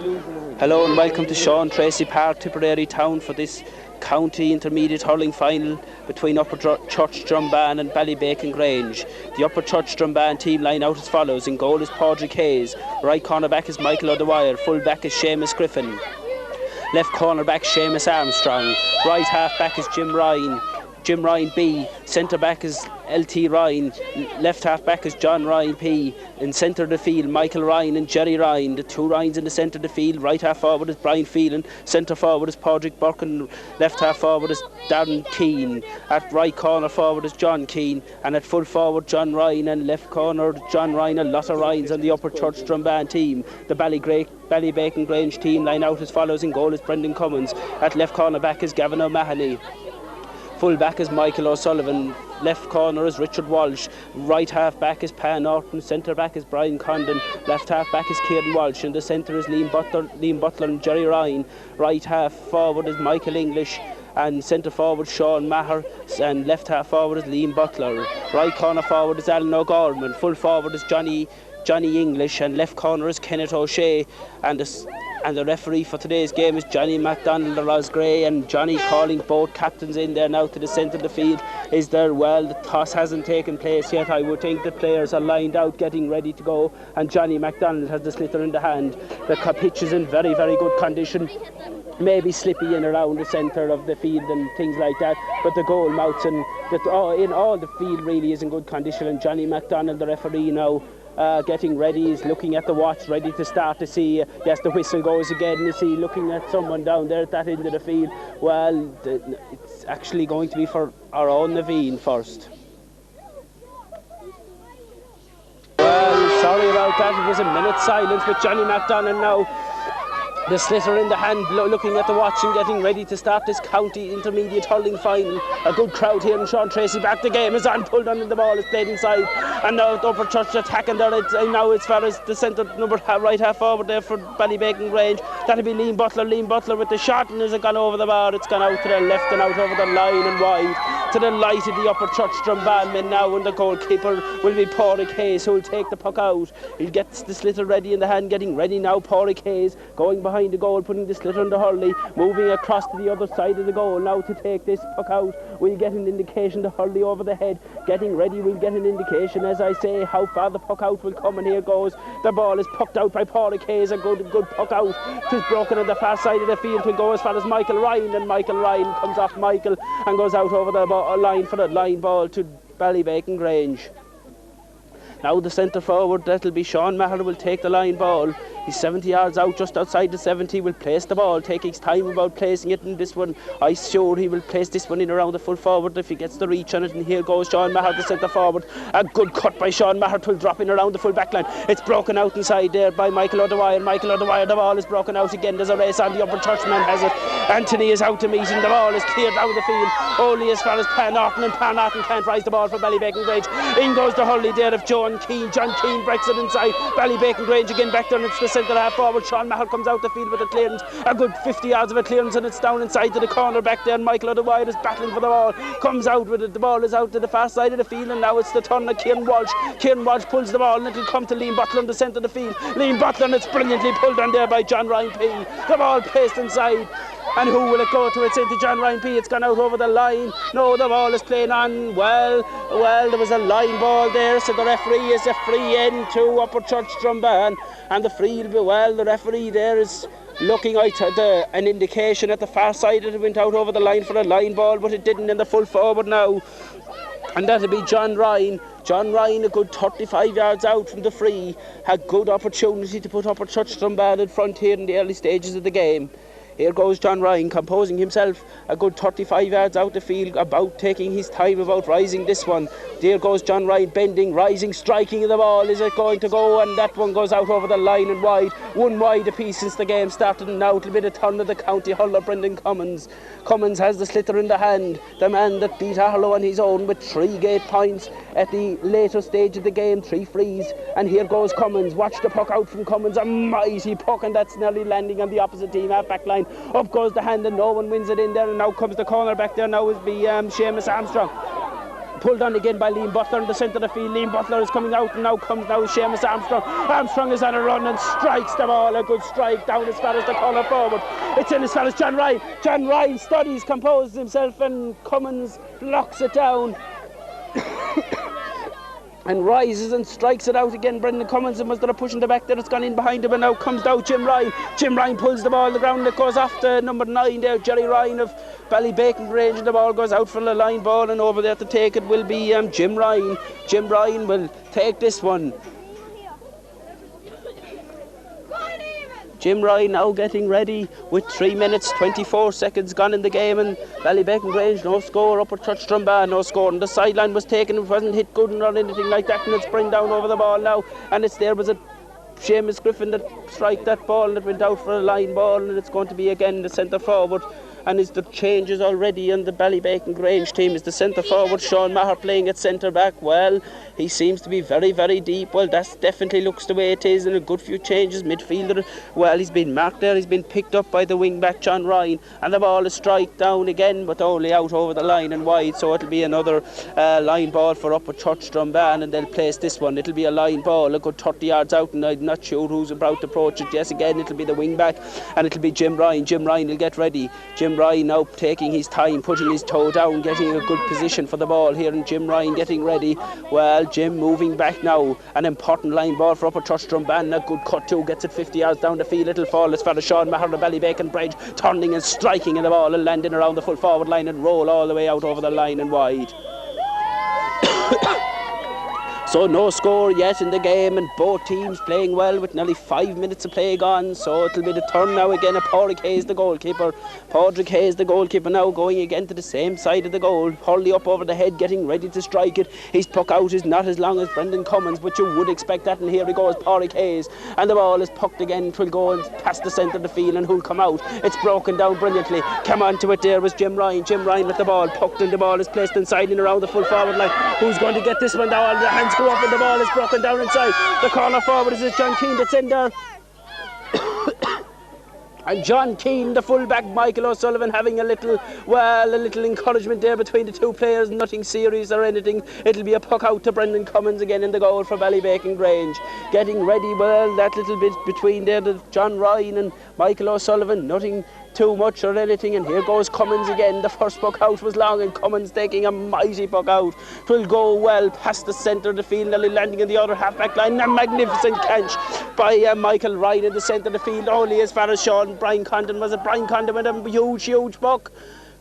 Hello and welcome to Sean Tracy Park, Tipperary Town, for this county intermediate hurling final between Upperchurch Drombane and Ballybacon Grange. The Upperchurch Drombane team line out as follows. In goal is Padraig Hayes, right corner back is Michael O'Dwyer, full back is Seamus Griffin, left corner back Seamus Armstrong, right half back is Jim Ryan B, centre back is LT Ryan, left half back is John Ryan P, in centre of the field Michael Ryan and Jerry Ryan, the two Ryans in the centre of the field. Right half forward is Brian Phelan, centre forward is Padraig Burke, and left half forward is Darren Keane. At right corner forward is John Keane, and at full forward John Ryan, and left corner John Ryan. A lot of Ryans on the Upperchurch Drombane team. The Ballybacon Grange team line out as follows. In goal is Brendan Cummins, at left corner back is Gavin O'Mahony, full back is Michael O'Sullivan, left corner is Richard Walsh, right half back is Pan Norton, centre back is Brian Condon, left half back is Kieran Walsh, and the centre is Liam Butler and Jerry Ryan. Right half forward is Michael English, and centre forward Sean Maher, and left half forward is Liam Butler. Right corner forward is Alan O'Gorman, full forward is Johnny English, and left corner is Kenneth O'Shea, and the referee for today's game is Johnny MacDonald of Rosgray. And Johnny calling both captains in there now to the centre of the field. Is there? Well, the toss hasn't taken place yet. I would think the players are lined out getting ready to go, and Johnny MacDonald has the sliotar in the hand. The pitch is in very, very good condition, maybe slippy in around the centre of the field and things like that, but the goal mouths and in all the field really is in good condition. And Johnny MacDonald, the referee, now getting ready. He's looking at the watch, ready to start to see. Yes, the whistle goes again. Is he looking at someone down there at that end of the field? Well, it's actually going to be for our own Naveen first. Well, sorry about that. It was a minute's silence with Johnny MacDonald now. The sliotar in the hand, looking at the watch and getting ready to start this county intermediate hurling final. A good crowd here in Sean Tracy Park. The game is on, pulled on, and the ball is played inside. And now the Upperchurch attacking there. Now as far as the centre number right half forward there for Ballybacon Grange. That'll be Liam Butler with the shot, and has it gone over the bar? It's gone out to the left and out over the line and wide, to the light of the Upperchurch Drombane men now, and the goalkeeper will be Padraig Hayes, who will take the puck out. He gets the sliotar ready in the hand, getting ready now. Padraig Hayes going behind the goal, putting the sliotar on the hurley, moving across to the other side of the goal now to take this puck out. We'll get an indication, the hurley over the head, getting ready. We'll get an indication, as I say, how far the puck out will come, and here goes. The ball is pucked out by Padraig Hayes, a good puck out. It is broken on the far side of the field to go as far as Michael Ryan, and Michael Ryan comes off Michael and goes out over the line for the line ball to Ballybacon Grange. Now the centre forward, that'll be Sean Maher, will take the line ball. He's 70 yards out, just outside the 70, will place the ball, taking his time about placing it in this one. I'm sure he will place this one in around the full forward if he gets the reach on it. And here goes Sean Maher, the centre forward. A good cut by Sean Maher, will drop in around the full back line. It's broken out inside there by Michael O'Dwyer. The ball is broken out again. There's a race on. The Upperchurch man has it. Anthony is out to meet him. The ball is cleared out of the field only as far as Pan Norton, and Pan Norton can't rise the ball for Ballybacon Grange. In goes the hurley there of John Keane. John Keane breaks it inside. Ballybacon Grange again back there, and it's the centre half forward. Sean Maher comes out the field with a clearance, a good 50 yards of a clearance, and it's down inside to the corner back there, and Michael O'Dwyer is battling for the ball, comes out with it. The ball is out to the far side of the field, and now it's the turn of Kieran Walsh. Kieran Walsh pulls the ball, and it'll come to Liam Butler in the centre of the field. Liam Butler, and it's brilliantly pulled on there by John Ryan P. The ball placed inside. And who will it go to? It's into John Ryan P. It's gone out over the line. No, the ball is playing on. Well, there was a line ball there, so the referee is a free end to Upperchurch Drombane. And the free will be, well, the referee there is looking at an indication at the far side. It went out over the line for a line ball, but it didn't in the full forward now. And that'll be John Ryan. John Ryan, a good 35 yards out from the free, had good opportunity to put Upperchurch Drombane in front here in the early stages of the game. Here goes John Ryan, composing himself, a good 35 yards out the field, about taking his time about rising this one. There goes John Ryan, bending, rising, striking the ball. Is it going to go? And that one goes out over the line and wide. One wide apiece since the game started, and now it'll be the turn of the county hurler, Brendan Cummins. Cummins has the sliotar in the hand, the man that beat Arlo on his own with 3 gate points at the later stage of the game, 3 frees. And here goes Cummins. Watch the puck out from Cummins, a mighty puck, and that's nearly landing on the opposite team half back line. Up goes the hand, and no one wins it in there, and now comes the corner back there. Now is be Seamus Armstrong. pulled on again by Liam Butler in the centre of the field. Liam Butler is coming out, and now comes Seamus Armstrong. Armstrong is on a run and strikes the ball. A good strike down as far as the corner forward. It's in as far as John Ryan. John Ryan studies, composes himself, and Cummins blocks it down. And rises and strikes it out again. Brendan Cummins was there pushing the back there. It's gone in behind him, and now comes down Jim Ryan. Jim Ryan pulls the ball on the ground. It goes off to number 9 there, Jerry Ryan of Ballybacon Grange, and the ball goes out for the line ball, and over there to take it will be Jim Ryan. Jim Ryan will take this one. Jim Ryan now getting ready with 3 minutes 24 seconds gone in the game, and Ballybacon Grange no score. Upperchurch Drombane no score, and the sideline was taken. It wasn't hit good or anything like that, and it's bring down over the ball now, and it's there was a Seamus Griffin that strike that ball, and it went out for a line ball, and it's going to be again the centre forward. And is the changes already on the Ballybacon Grange team? Is the centre forward Sean Maher playing at centre back? Well, he seems to be very, very deep. Well, that definitely looks the way it is, and a good few changes. Midfielder, well, he's been marked there. He's been picked up by the wing back John Ryan, and the ball is strike down again, but only out over the line and wide. So it'll be another line ball for Upperchurch Drombane, and they'll place this one. It'll be a line ball, a good 30 yards out, and I'm not sure who's about to approach it. Yes, again, it'll be the wing back, and it'll be Jim Ryan. Jim Ryan will get ready. Jim Ryan now taking his time, putting his toe down, getting a good position for the ball here, and Jim Ryan getting ready. Well, Jim moving back now, an important line ball for Upperchurch Drombane. A good cut too, gets it 50 yards down the field. It'll fall as far as Sean Maher of Ballybacon Grange, turning and striking, and the ball will land in around the full forward line and roll all the way out over the line and wide. So no score yet in the game, and both teams playing well with nearly 5 minutes of play gone. So it'll be the turn now again of Pádraig Hayes, the goalkeeper. Pádraig Hayes, the goalkeeper, now going again to the same side of the goal. Hurley up over the head, getting ready to strike it. His puck out is not as long as Brendan Cummins, but you would expect that. And here he goes, Pádraig Hayes, and the ball is pucked again. It will go and past the centre of the field, and who'll come out? It's broken down brilliantly. Come on to it there was Jim Ryan. Jim Ryan with the ball pucked, and the ball is placed inside and around the full forward line. Who's going to get this one down? The hands go up, and the ball is broken down inside. The corner forward is John Keane that's in there. And John Keane, the fullback, Michael O'Sullivan, having a little encouragement there between the two players. Nothing serious or anything. It'll be a puck out to Brendan Cummins again in the goal for Ballybacon Grange. Getting ready, well, that little bit between there, the John Ryan and Michael O'Sullivan. Nothing too much or anything, and here goes Cummins again. The first puck out was long, and Cummins taking a mighty puck out. It will go well past the centre of the field, nearly landing in the other half-back line. A magnificent catch by Michael Ryan in the centre of the field, only as far as Brian Condon. Was it Brian Condon with a huge puck?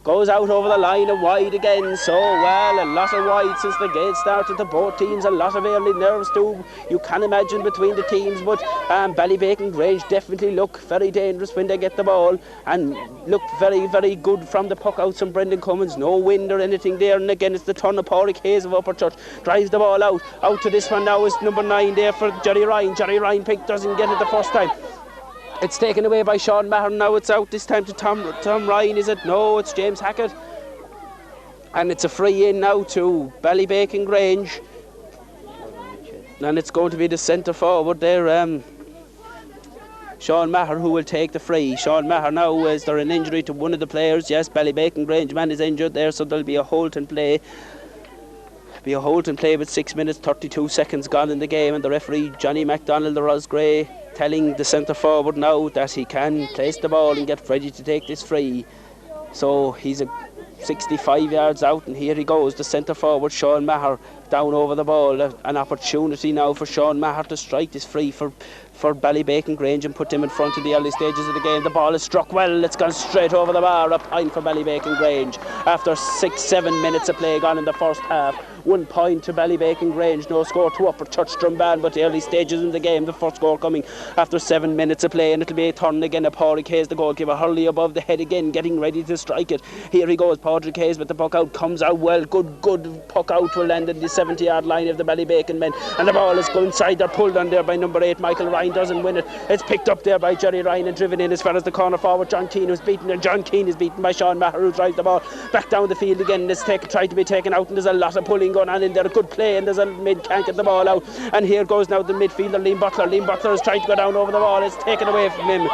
Goes out over the line and wide again. So, well, a lot of wide since the game started to both teams. A lot of early nerves too, you can imagine, between the teams. But Ballybacon Grange definitely look very dangerous when they get the ball, and look very, very good from the puck outs from Brendan Cummins. No wind or anything there. And again, it's the turn of Pádraig Hayes of Upperchurch. Drives the ball out to this one now is number 9 there for Jerry Ryan. Jerry Ryan doesn't get it the first time. It's taken away by Sean Maher. Now it's out this time to Tom Ryan, is it? No, it's James Hackett. And it's a free in now to Ballybacon Grange. And it's going to be the centre forward there, Sean Maher, who will take the free. Sean Maher now, is there an injury to one of the players? Yes, Ballybacon Grange man is injured there, so there'll be a halt and play. With 6 minutes 32 seconds gone in the game, and the referee Johnny MacDonald, the Rosgray, telling the centre forward now that he can place the ball and get ready to take this free. So he's 65 yards out, and here he goes, the centre forward Sean Maher down over the ball. An opportunity now for Sean Maher to strike this free for Ballybacon Grange and put them in front in the early stages of the game. The ball is struck well, it's gone straight over the bar. A point for Ballybacon Grange after 6-7 minutes of play gone in the first half. 1 point to Ballybacon Grange, no score to Upperchurch Drombane, but the early stages in the game, the first score coming after 7 minutes of play, and it'll be a turn again of Pádraig Hayes, the goalkeeper. Hurley above the head again, getting ready to strike it. Here he goes, Pádraig Hayes with the puck out, comes out well, good puck out will land in the 70-yard line of the Ballybacon men, and the ball is going inside. They're pulled on there by number 8, Michael Ryan doesn't win it. It's picked up there by Jerry Ryan and driven in as far as the corner forward. John Keane was beaten, and John Keane is beaten by Sean Maher, who drives the ball back down the field again. It's tried to be taken out, and there's a lot of pulling going on in there. A good play, and there's a mid can't get the ball out, and here goes now the midfielder Liam Butler. Liam Butler is trying to go down over the ball. It's taken away from him.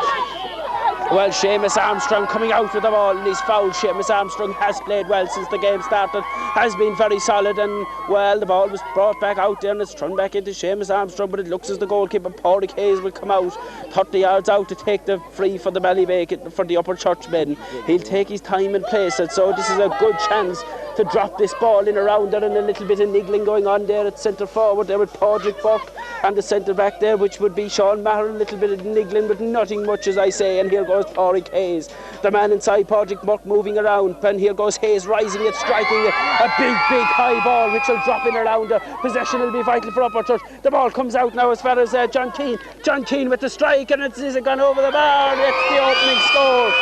Well, Seamus Armstrong coming out with the ball and he's fouled. Seamus Armstrong has played well since the game started, has been very solid, and well, the ball was brought back out there and it's thrown back into Seamus Armstrong, but it looks as the goalkeeper Pádraig Hayes will come out 30 yards out to take the free for the Ballybacon, for the Upperchurch men. He'll take his time and place it, so this is a good chance to drop this ball in around there, and a little bit of niggling going on there at centre forward there with Pádraig Burke and the centre back there, which would be Sean Maher. A little bit of niggling but nothing much, as I say, and here goes Pádraig Hayes, the man inside Pádraig Burke moving around, and here goes Hayes rising it, striking it, a big high ball which will drop in around there. Possession will be vital for Upperchurch. The ball comes out now as far as John Keane with the strike, and it's gone over the bar. It's the opening score.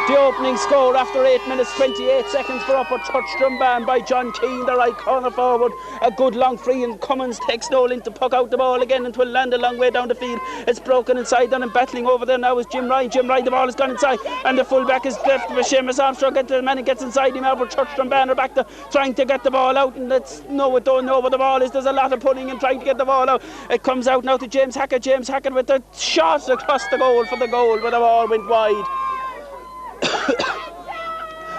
The opening score after 8 minutes 28 seconds for Upperchurch Drombane by John Keane, the right corner forward. A good long free, and Cummins takes no link to puck out the ball again and will land a long way down the field. It's broken inside and battling over there now is Jim Ryan. The ball has gone inside and the full back is left for Seamus Armstrong. The man gets inside him. Upperchurch Drombane are back to trying to get the ball out, and don't know where the ball is. There's a lot of pulling and trying to get the ball out. It comes out now to James Hackett. James Hackett with the shot across the goal for the goal, but the ball went wide.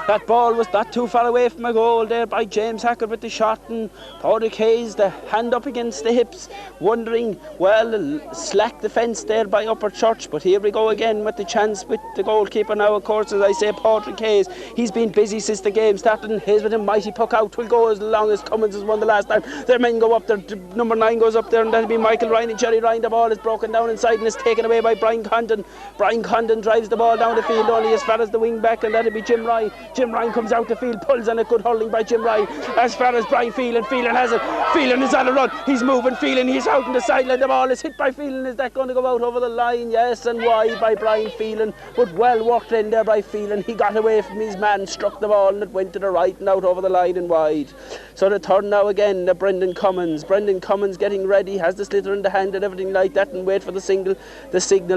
That ball was not too far away from a goal there by James Hackett with the shot, and Pádraig Hayes, the hand up against the hips, wondering, well, slack defence there by Upperchurch, but here we go again with the chance with the goalkeeper now, of course, as I say, Pádraig Hayes. He's been busy since the game started, and Hayes with a mighty puck out will go as long as Cummins has won the last time. Their men go up there, number 9 goes up there, and that'll be Michael Ryan and Jerry Ryan. The ball is broken down inside and is taken away by Brian Condon. Brian Condon drives the ball down the field only as far as the wing back, and that'll be Jim Ryan. Jim Ryan comes out the field, pulls on a good hurling by Jim Ryan as far as Brian Phelan. Phelan has it. Phelan is on a run. He's moving. Phelan, he's out on the sideline. The ball is hit by Phelan. Is that going to go out over the line? Yes, and wide by Brian Phelan. But well worked in there by Phelan. He got away from his man, struck the ball, and it went to the right and out over the line and wide. So the turn now again to Brendan Cummins. Brendan Cummins getting ready, has the sliotar in the hand and everything like that, and wait for the signal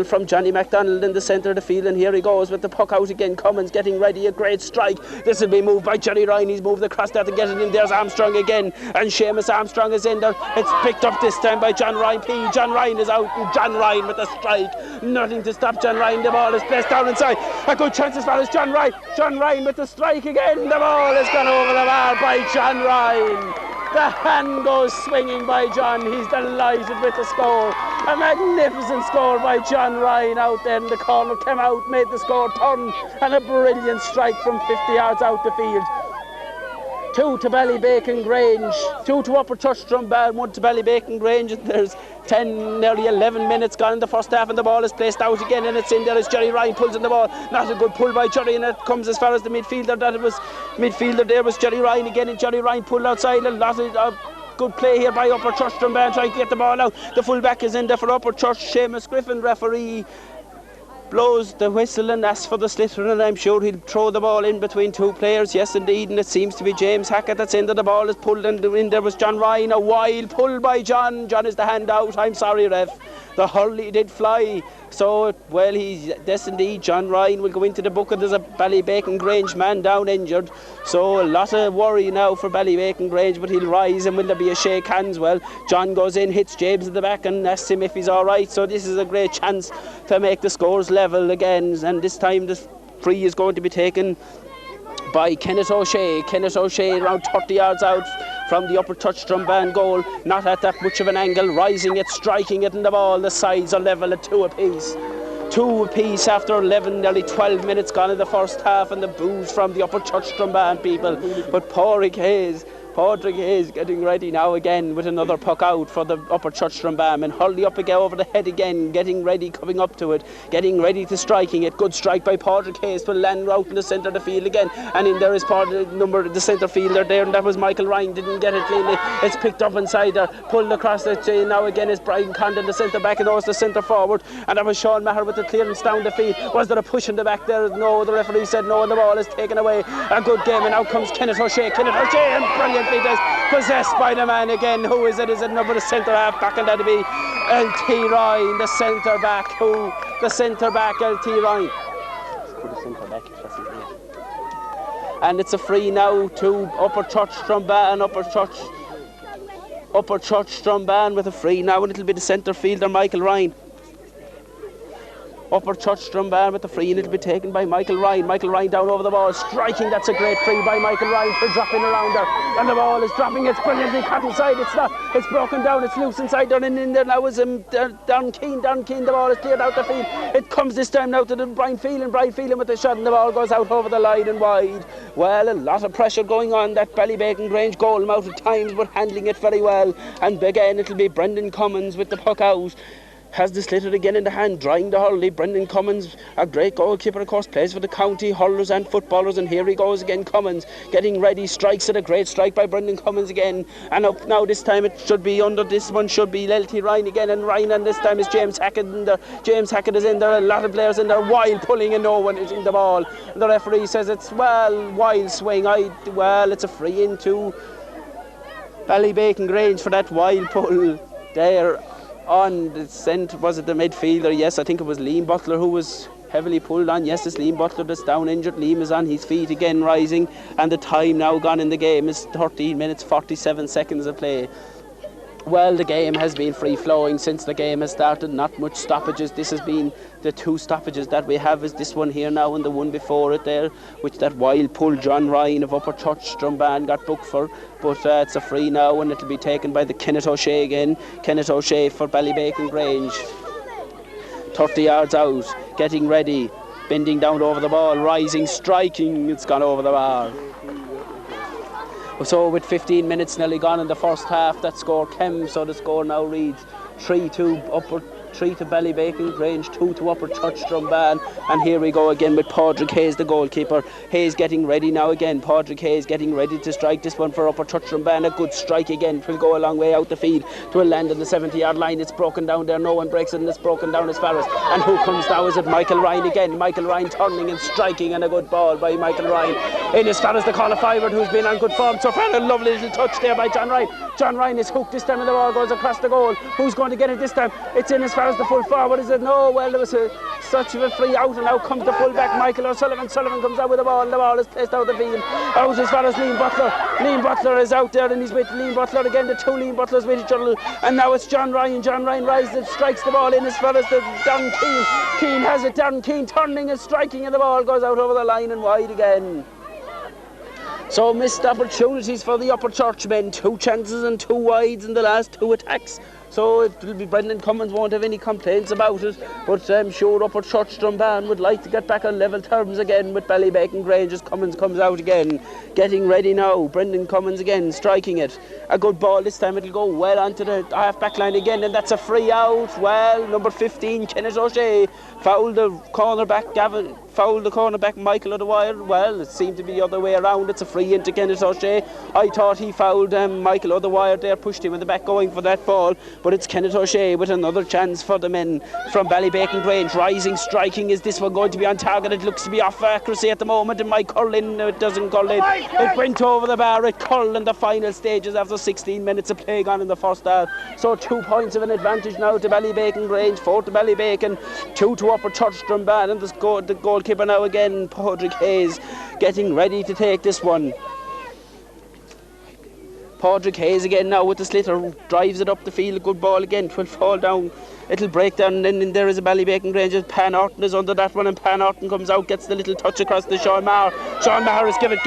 from Johnny MacDonald in the centre of the field, and here he goes with the puck out again. Cummins getting ready, a great strike. This will be moved by Jerry Ryan. He's moved across there to get it in. There's Armstrong again, and Seamus Armstrong is in there. It's picked up this time by John Ryan P. John Ryan is out, and John Ryan with the strike. Nothing to stop John Ryan. The ball is placed down inside. A good chance as far as John Ryan. John Ryan with the strike again. The ball has gone over the bar by John Ryan. The hand goes swinging by John. He's delighted with the score. A magnificent score by John Ryan out there in the corner. Came out, made the score turn, and a brilliant strike from 50 yards out the field. 2 to Ballybacon Grange, 2 to Upperchurch Drombane, 1 to Ballybacon Grange. There's 10, nearly 11 minutes gone in the first half, and the ball is placed out again, and it's in there as Jerry Ryan pulls in the ball. Not a good pull by Jerry, and it comes as far as the midfielder. Midfielder there was Jerry Ryan again, and Jerry Ryan pulled outside. A lot of good play here by Upperchurch Drombane trying to get the ball out. The full back is in there for Upperchurch. Seamus Griffin, referee, blows the whistle and asks for the sliotar, and I'm sure he'll throw the ball in between 2 players. Yes, indeed, and it seems to be James Hackett that's in there. The ball is pulled, and in there was John Ryan. A wild pull by John. John is the hand out. I'm sorry, ref. The hurley did fly. So, well, yes, indeed, John Ryan will go into the book, and there's a Ballybacon Grange man down injured. So, a lot of worry now for Ballybacon Grange, but he'll rise, and will there be a shake hands? Well, John goes in, hits James at the back, and asks him if he's all right. So, this is a great chance to make the scores level again, and this time the free is going to be taken by Kenneth O'Shea. Kenneth O'Shea around 30 yards out from the Upperchurch Drombane goal, not at that much of an angle, rising it, striking it, and the ball, the sides are level at 2 apiece. 2 apiece after 11, nearly 12 minutes gone in the first half, and the boos from the Upperchurch Drombane people. But Pádraig Hayes getting ready now again with another puck out for the Upperchurch Drombane, and Hurley up again over the head again, getting ready, coming up to it, getting ready to striking it. Good strike by Pádraig Hayes, will land out in the centre of the field again, and in there is the centre fielder there, and that was Michael Ryan. Didn't get it cleanly. It's picked up inside there, pulled across the chain. Now again is Brian Condon, the centre back, and also the centre forward, and that was Sean Maher with the clearance down the field. Was there a push in the back there? No, the referee said no, and the ball is taken away. A good game, and now comes Kenneth O'Shea, and brilliant. Possessed by the man again. Who is it? Is it number centre half back, and that'll be LT Ryan, the centre back. The centre back, LT Ryan. And it's a free now to Upperchurch Drombane. Upperchurch Drombane with a free now, and it'll be the centre fielder Michael Ryan. Upperchurch Drombane with the free, and it'll be taken by Michael Ryan. Michael Ryan down over the ball, striking. That's a great free by Michael Ryan for dropping around there. And the ball is dropping. It's brilliantly cut inside. It's not. It's broken down. It's loose inside down in there now. Is Darren Keane. The ball is cleared out the field. It comes this time now to the Brian Phelan with the shot, and the ball goes out over the line and wide. Well, a lot of pressure going on. That Ballybacon Grange goal out at times, but handling it very well. And again, it'll be Brendan Cummins with the puck out. Has the sliotar again in the hand, drying the hurley. Brendan Cummins, a great goalkeeper, of course, plays for the county hurlers and footballers, and here he goes again. Cummins getting ready, strikes it, a great strike by Brendan Cummins again, and up now. This time it should be under. This one should be Lelty Ryan again, and Ryan, and this time is James Hackett in there. James Hackett is in there. A lot of players in there, wild pulling, and no one is in the ball. And the referee says it's wild swing. It's a free into Ballybacon Grange for that wild pull there. On the centre, was it the midfielder? Yes, I think it was Liam Butler who was heavily pulled on. Yes, it's Liam Butler that's down injured. Liam is on his feet again, rising, and the time now gone in the game is 13 minutes 47 seconds of play. Well, the game has been free-flowing since the game has started. Not much stoppages. This has been the two stoppages that we have, is this one here now and the one before it there, which that wild pull John Ryan of Upperchurch Drombane got booked for. But it's a free now, and it'll be taken by the Kenneth O'Shea again. Kenneth O'Shea for Ballybacon Grange. 30 yards out, getting ready, bending down over the ball, rising, striking. It's gone over the bar. So with 15 minutes nearly gone in the first half, that score came, so the score now reads 3-2 to Ballybacon Grange, 2 to Upperchurch Drombane. And here we go again with Padraig Hayes, the goalkeeper. Hayes getting ready now again. Padraig Hayes getting ready to strike this one for Upperchurch Drombane. A good strike again. It will go a long way out the field to a land on the 70-yard line. It's broken down there. No one breaks it, and it's broken down as far as. And who comes now? Is it Michael Ryan again? Michael Ryan turning and striking, and a good ball by Michael Ryan. In as far as the corner forward, who's been on good form so far. A lovely little touch there by John Ryan. John Ryan is hooked this time, and the ball goes across the goal. Who's going to get it this time? It's in as far as the full forward, is it? No, well, there was such a free out, and now comes the full back, Michael O'Sullivan. Sullivan comes out with the ball, and the ball is placed out of the field. Out as far as Liam Butler. Liam Butler is out there, and he's with Liam Butler again. The two Liam Butlers with each other, and now it's John Ryan. John Ryan rises, strikes the ball in as far as the Darren Keane. Keane has it. Darren Keane turning and striking, and the ball goes out over the line and wide again. So missed opportunities for the Upperchurch men. 2 chances and 2 wides in the last 2 attacks. So it will be Brendan Cummins won't have any complaints about it, but I'm sure Upperchurch Drombane would like to get back on level terms again with Ballybacon Grange as Cummins comes out again. Getting ready now, Brendan Cummins again, striking it. A good ball this time, it'll go well onto the half-back line again, and that's a free out. Well, number 15, Kenneth O'Shea, fouled the cornerback Michael O'Dwyer. Well, it seemed to be the other way around. It's a free into Kenneth O'Shea. I thought he fouled Michael O'Dwyer there, pushed him in the back going for that ball, but it's Kenneth O'Shea with another chance for the men from Ballybacon Grange. Rising, striking. Is this one going to be on target? It looks to be off accuracy at the moment. It might curl in. No, it doesn't curl in. It went over the bar. It curled in the final stages after 16 minutes of play gone in the first half. So 2 points of an advantage now to Ballybacon Grange, 4 to Ballybacon, 2 to Upperchurch Drombane, and the goalkeeper now again, Padraig Hayes, getting ready to take this one. Padraig Hayes again now with the sliotar, drives it up the field. A good ball again. It will fall down. It'll break down, and then there is a Ballybacon Grange. Pan Orton is under that one, and Pan Orton comes out, gets the little touch across to Sean Maher. Sean Maher is given.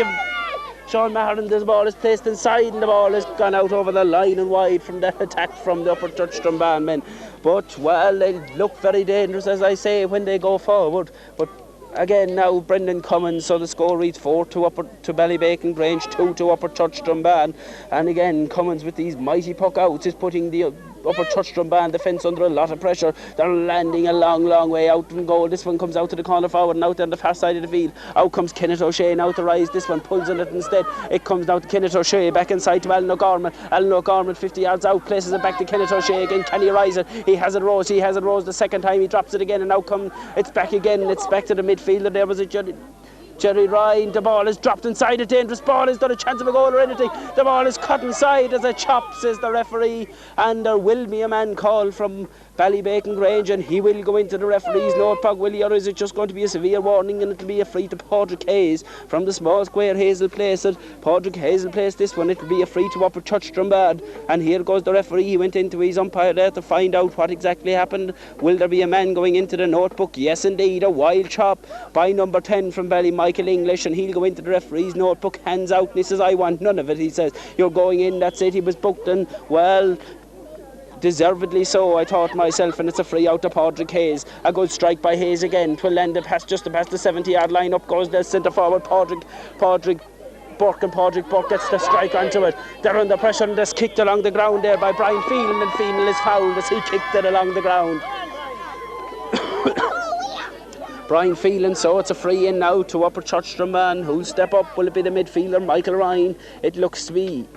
Sean Maher, and this ball is placed inside, and the ball has gone out over the line and wide from that attack from the Upperchurch Drombane men. But, well, they look very dangerous, as I say, when they go forward. But again now Brendan Cummins, so the score reads 4 to Ballybacon Grange, 2 to Upperchurch Drombane. And again, Cummins with these mighty puck outs is putting the Upperchurch Drombane defence under a lot of pressure. They're landing a long way out in goal. This one comes out to the corner forward and out on the far side of the field. Out comes Kenneth O'Shea now to rise. This one pulls on it instead. It comes now to Kenneth O'Shea, back inside to Alan O'Gorman. Alan O'Gorman 50 yards out, places it back to Kenneth O'Shea again. Can he rise it? He has it rose. The second time he drops it again, and now it's back again. It's back to the midfielder. There was a Jerry Ryan. The ball is dropped inside. A dangerous ball. Is there a chance of a goal or anything? The ball is cut inside as a chop, says the referee, and there will be a man called from Ballybacon Grange, and he will go into the referee's notebook, will he, or is it just going to be a severe warning and it'll be a free to Padraig Hayes from the small square. Hazel Place it. Padraig Hazel Place this one. It'll be a free to Upperchurch Drombane, and here goes the referee. He went into his umpire there to find out what exactly happened. Will there be a man going into the notebook? Yes indeed, a wild chop by number 10 from Bally, Michael English, and he'll go into the referee's notebook, hands out, and he says, I want none of it. He says, you're going in, that's it. He was booked, and well, deservedly so, I thought myself, and it's a free out to Padraig Hayes. A good strike by Hayes again. 'Twill land just past the 70-yard line. Up goes the centre forward Padraig Burke, and Padraig Burke gets the strike onto it. They're under pressure, and it's kicked along the ground there by Brian Phelan, and Phelan is fouled as he kicked it along the ground. Brian Phelan, so it's a free in now to Upperchurch Drombane. Who'll step up? Will it be the midfielder Michael Ryan? It looks to be.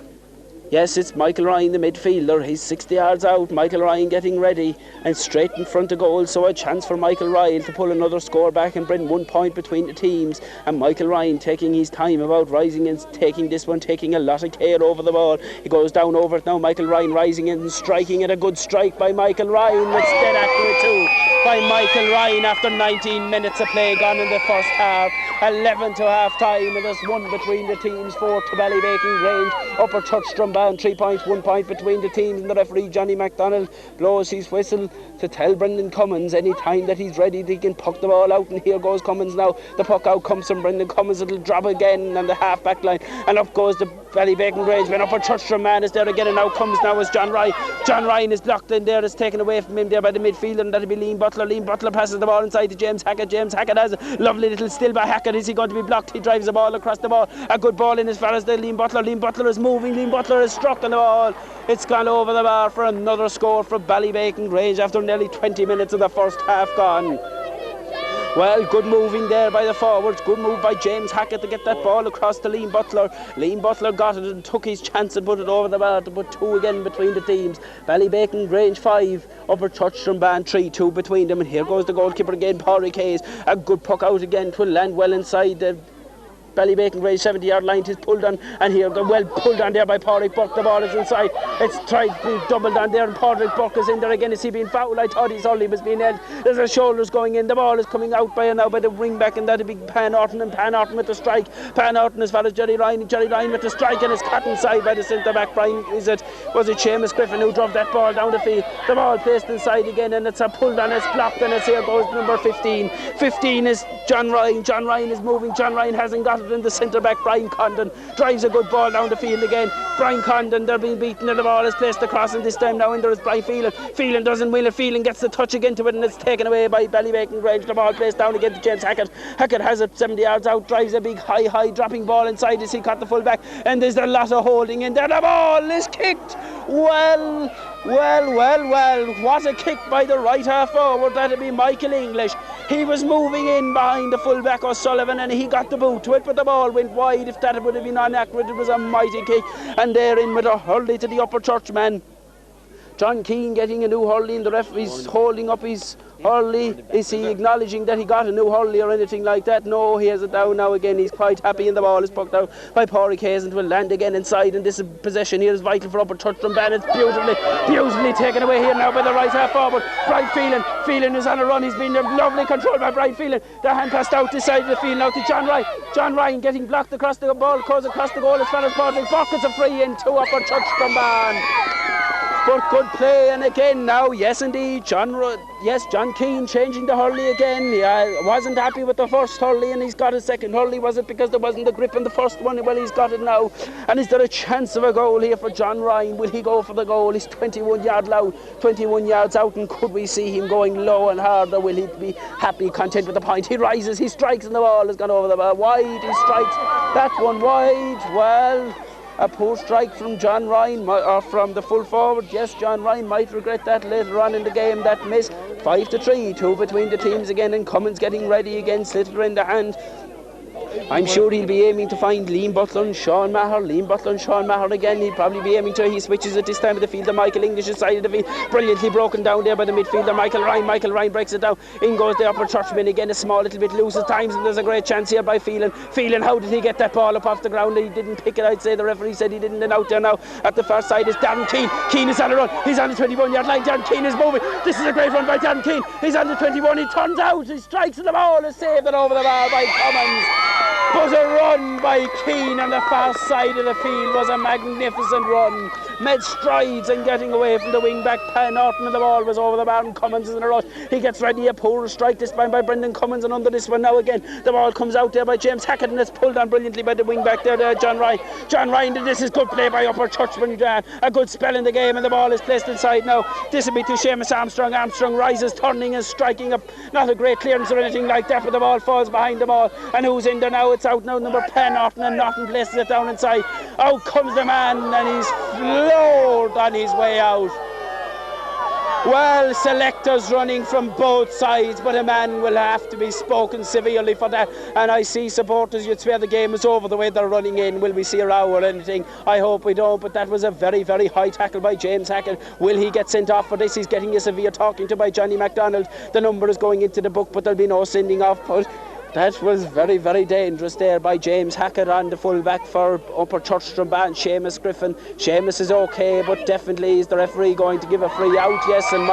Yes, it's Michael Ryan, the midfielder. He's 60 yards out. Michael Ryan getting ready and straight in front of goal. So a chance for Michael Ryan to pull another score back and bring 1 point between the teams. And Michael Ryan taking his time about rising and taking this one, taking a lot of care over the ball. He goes down over it now. Michael Ryan rising in and striking it. A good strike by Michael Ryan. It's dead accurate too by Michael Ryan after 19 minutes of play gone in the first half. 11 to half time, and there's 1 between the teams. 4 to Ballybacon Grange. Upperchurch Drombane 3 points, 1 point between the teams, and the referee Johnny MacDonald blows his whistle to tell Brendan Cummins any time that he's ready he can puck the ball out, and here goes Cummins now. The puck out comes from Brendan Cummins. It'll drop again on the half back line, and up goes the Ballybacon Grange. When Upperchurch Drombane is there again, and now comes now is John Ryan. John Ryan is blocked in there. It's taken away from him there by the midfielder, and that'll be Liam Butler. Liam Butler passes the ball inside to James Hackett. James Hackett has a lovely little still by Hackett. Is he going to be blocked? He drives the ball across the ball. A good ball in as far as the Liam Butler. Liam Butler is moving. Liam Butler is struck on the ball. It's gone over the bar for another score for Ballybacon Grange after nearly 20 minutes of the first half gone. Well, good moving there by the forwards. Good move by James Hackett to get that ball across to Liam Butler. Liam Butler got it and took his chance and put it over the bar to put 2 again between the teams. Ballybacon Grange 5, Upperchurch Drombane 3-2 between them. And here goes the goalkeeper again, Padraig Hayes. A good puck out again. 'Twill land well inside the Ballybacon Grange 70-yard line. Is pulled on, and here well pulled on there by Padraig Burke. The ball is inside. It's tried to be doubled on there, and Padraig Burke is in there again. Is he being fouled? I thought he was being held. There's a shoulders going in. The ball is coming out by the wing back, and that'll be Pan Orton, and Pan Orton with the strike. Pan Orton as far as Jerry Ryan. Jerry Ryan with the strike, and it's cut inside by the centre back. Brian, was it Seamus Griffin who drove that ball down the field? The ball placed inside again, and it's a pulled on. It's blocked, and it's here goes number 15. 15 is John Ryan. John Ryan is moving. John Ryan hasn't got it in the centre back. Brian Condon drives a good ball down the field again. Brian Condon, they're being beaten, and the ball is placed across, and this time now in there is Brian Phelan. Phelan doesn't win it. Phelan gets the touch again to it, and it's taken away by Ballybacon Grange. The ball placed down again to James Hackett. Hackett has it 70 yards out, drives a big high dropping ball inside as he caught the full back, and there's a lot of holding in there. The ball is kicked. Well, what a kick by the right half forward. That'll be Michael English. He was moving in behind the fullback O'Sullivan, and he got the boot to it, but the ball went wide. If that would have been inaccurate, it was a mighty kick, and they're in with a hurley to the Upperchurch man. John Keane getting a new hurley, and the referee's holding up his hurley. Is he acknowledging that he got a new hurley or anything like that? No, he has it down now again. He's quite happy, and the ball is pucked out by Padraig Hayes and will land again inside, and this possession here is vital for Upperchurch Drombane. It's beautifully taken away here now by the right half forward. Brian Phelan. Phelan is on a run. He's been lovely controlled by Brian Phelan. The hand passed out this side of the field now to John Ryan. John Ryan getting blocked across the ball, goes across the goal as far as Padraig Burke. It's a free in to Upperchurch Drombane. But good play, and again now, yes indeed, John Keane changing the hurley again. He wasn't happy with the first hurley, and he's got a second hurley. Was it because there wasn't the grip in the first one? Well, he's got it now. And is there a chance of a goal here for John Ryan? Will he go for the goal? He's 21 yards out, and could we see him going low and hard, or will he be happy, content with the point? He rises, he strikes, and the ball has gone over the bar. Wide, he strikes that one wide. Well, a poor strike from John Ryan, or from the full forward. Yes, John Ryan might regret that later on in the game, that miss. 5-3, 2 between the teams again, and Cummins getting ready again, Slither in the hand. I'm sure he'll be aiming to find Liam Butler and Sean Maher. Liam Butler and Sean Maher again. He'll probably be aiming to. He switches at this time of the field. The Michael English's side of the field. Brilliantly broken down there by the midfielder Michael Ryan. Michael Ryan breaks it down. In goes the Upperchurchman again. A small little bit loose at times, and there's a great chance here by Phelan. Phelan, how did he get that ball up off the ground? He didn't pick it. I'd say the referee said he didn't. And out there now at the far side is Darren Keane. Keane is on a run. He's on the 21-yard line. Darren Keane is moving. This is a great run by Darren Keane. He's on the 21. He turns out. He strikes the ball. Is saved it over the bar by Cummins. But a run by Keane on the far side of the field was a magnificent run. Made strides and getting away from the wing back Pan Norton, and the ball was over the bar and Cummins is in a rush. He gets ready, a poor strike this time by Brendan Cummins, and under this one now again the ball comes out there by James Hackett, and it's pulled on brilliantly by the wing back there, John Ryan. John Ryan, this is good play by Upperchurchman. A good spell in the game, and the ball is placed inside now. This will be to Seamus Armstrong. Armstrong rises, turning and striking up. Not a great clearance or anything like that, but the ball falls behind the ball. And who's in there now? It's out now, number 10 Norton, and Norton places it down inside. Out comes the man, and he's floored on his way out. Well, selectors running from both sides, but a man will have to be spoken severely for that. And I see supporters, you'd swear the game is over the way they're running in. Will we see a row or anything? I hope we don't, but that was a very, very high tackle by James Hackett. Will he get sent off for this? He's getting a severe talking to by Johnny MacDonald. The number is going into the book, but there'll be no sending off. But that was very, very dangerous there by James Hackett on the full-back for Upperchurch Drombane, Seamus Griffin. Seamus is okay, but definitely is the referee going to give a free out? Yes, and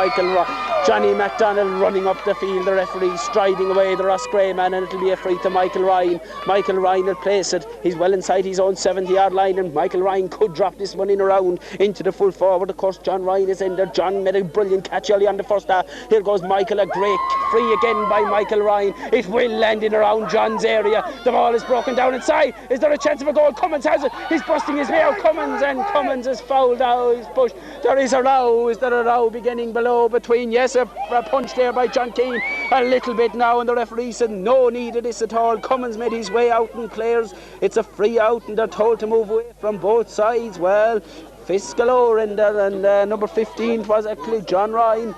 Johnny MacDonald running up the field, the referee striding away the Ross Gray man, and it'll be a free to Michael Ryan. Michael Ryan will place it. He's well inside his own 70-yard line, and Michael Ryan could drop this one in around into the full forward. Of course, John Ryan is in there. John made a brilliant catch early on the first half. Here goes Michael, a great free again by Michael Ryan. It will land in around John's area. The ball is broken down inside. Is there a chance of a goal? Cummins has it. He's busting his way out. Cummins is fouled out. He's pushed. There is a row. Is there a row beginning below between? Yes, a punch there by John Keane. A little bit now, and the referee said no need of this at all. Cummins made his way out and clears. It's a free out, and they're told to move away from both sides. Well, fists galore in there, and number 15 was actually John Ryan.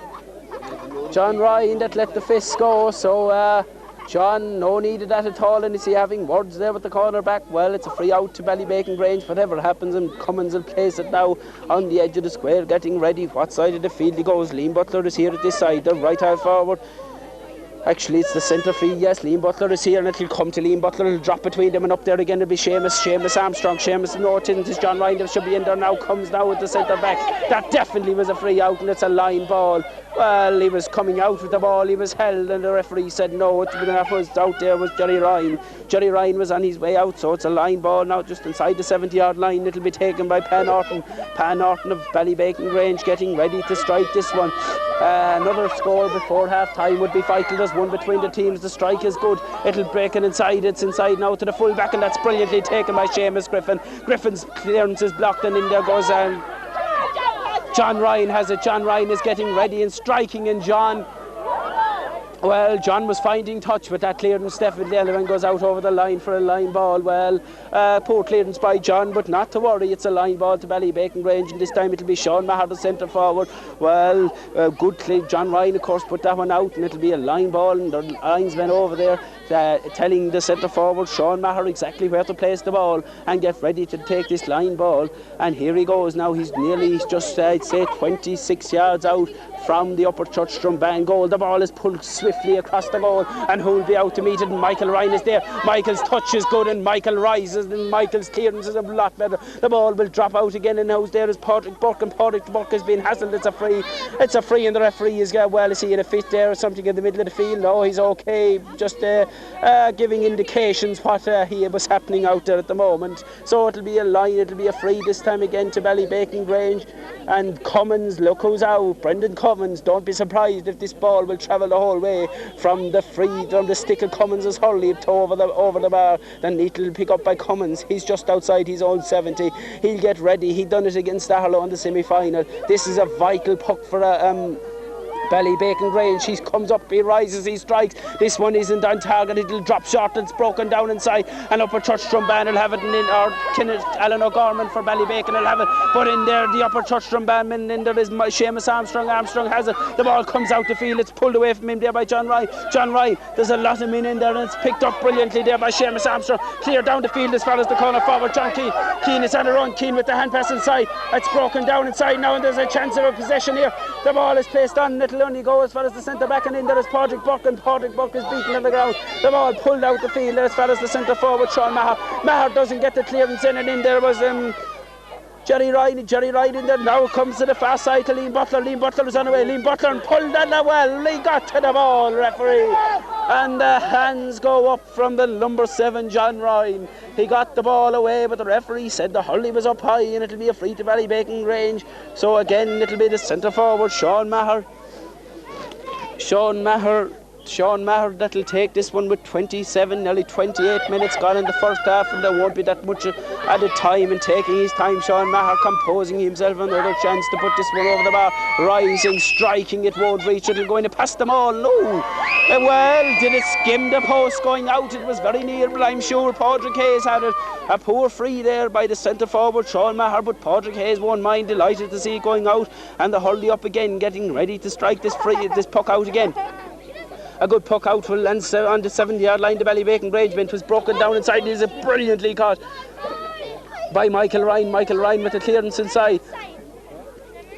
John Ryan that let the fists go. So John, no need of that at all. And is he having words there with the cornerback? Well, it's a free out to Ballybacon Grange. Whatever happens, and Cummins will place it now on the edge of the square, getting ready. What side of the field he goes? Liam Butler is here at this side, the right half forward. Actually, it's the centre field. Yes, Liam Butler is here, and it'll come to Liam Butler. It'll drop between them, and up there again it'll be Seamus Armstrong. Seamus Norton, it is John Ryan should be in there now. Comes now with the centre back. That definitely was a free out, and it's a line ball. Well, he was coming out with the ball, he was held, and the referee said no. That was out there was Jerry Ryan. Jerry Ryan was on his way out, so it's a line ball now just inside the 70-yard line. It'll be taken by Pan Norton. Pan Norton of Ballybacon Grange getting ready to strike this one. Another score before half-time would be vital. There's one between the teams. The strike is good. It'll break it inside. It's inside now to the full-back, and that's brilliantly taken by Seamus Griffin. Griffin's clearance is blocked, and in there goes John Ryan has it. John Ryan is getting ready and striking, and John was finding touch with that clearance. Definitely Ellerin goes out over the line for a line ball. Well, poor clearance by John, but not to worry, it's a line ball to Ballybacon Grange, and this time it'll be Sean Maher, the centre forward. Well, good clear. John Ryan of course put that one out, and it'll be a line ball, and the linesman over there telling the centre forward Sean Maher exactly where to place the ball and get ready to take this line ball. And here he goes now. He's just I'd say 26 yards out from the Upperchurch Drombane goal. The ball is pulled swiftly across the goal, and who'll be out to meet it? And Michael Ryan is there. Michael's touch is good, and Michael rises, and Michael's clearance is a lot better. The ball will drop out again, and now's there is Patrick Burke, and Patrick Burke has been hassled. It's a free, and the referee is is he in a fit there or something in the middle of the field? No, he's okay, just giving indications what he was happening out there at the moment. So it'll be a line, it'll be a free this time again to Ballybacon Grange. And Cummins, look who's out, Brendan Cummins. Don't be surprised if this ball will travel the whole way from the stick of Cummins' hurley to over the bar. Then it'll pick up by Cummins. He's just outside his own 70. He'll get ready. He done it against Arlo in the semi-final. This is a vital puck for Ballybacon Grange, he comes up, he rises, he strikes. This one isn't on target, it'll drop short, it's broken down inside. And Upperchurch Drombane will have it in, or Alan O'Gorman for Ballybacon will have it. But in there, the Upperchurch Drombane, in there is Seamus Armstrong. Armstrong has it. The ball comes out the field, it's pulled away from him there by John Ryan. John Ryan, there's a lot of men in there, and it's picked up brilliantly there by Seamus Armstrong. Clear down the field as far as the corner forward. John Keane. Keane is on the run. Keane with the hand pass inside. It's broken down inside now, and there's a chance of a possession here. The ball is placed on. It'll only go as far as the centre back, and in there is Padraig Buck, and Padraig Buck is beaten on the ground. The ball pulled out the field as far as the centre forward, Sean Maher. Maher doesn't get the clearance in, and in there was Jerry Ryan in there. Now comes to the far side to Liam Butler. Liam Butler is on the way. Liam Butler and pulled that well. He got to the ball, referee. And the hands go up from the number 7, John Ryan. He got the ball away, but the referee said the hurley was up high and it'll be a free to Ballybacon Grange. So again, it'll be the centre forward, Sean Maher. Sean Maher that'll take this one with 27, nearly 28 minutes gone in the first half, and there won't be that much added time, and taking his time, Sean Maher composing himself, another chance to put this one over the bar, rising, striking, it won't reach, it'll go in to pass them all. No, well, did it skim the post going out? It was very near, but I'm sure Padraig Hayes had it. A poor free there by the centre forward, Sean Maher, but Padraig Hayes won't mind, delighted to see it going out, and the hurley up again, getting ready to strike this puck out again. A good puck out will land on the 70-yard line. The Ballybacon Grange bench was broken down inside. It is brilliantly caught by Michael Ryan. Michael Ryan with the clearance inside.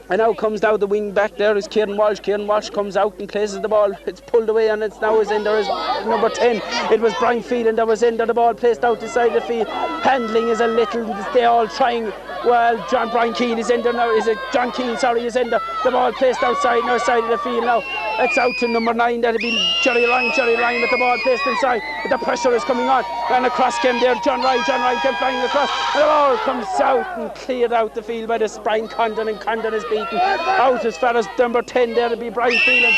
And now comes the wing back there is Kieran Walsh. Kieran Walsh comes out and places the ball. It's pulled away and it's now is in there is number 10. It was Brian Phelan that was in there. The ball placed out inside the field. Handling is a little, they all trying. Well, Brian Keane is in there now. John Keane, is in there. The ball placed outside of the field now. It's out to number 9. That'll be Jerry Ryan with the ball placed inside. But the pressure is coming on. And across came there John Ryan came flying across. And the ball comes out and cleared out the field by the Brian Condon, and Condon is beaten out as far as number 10. There'll be Brian Phelan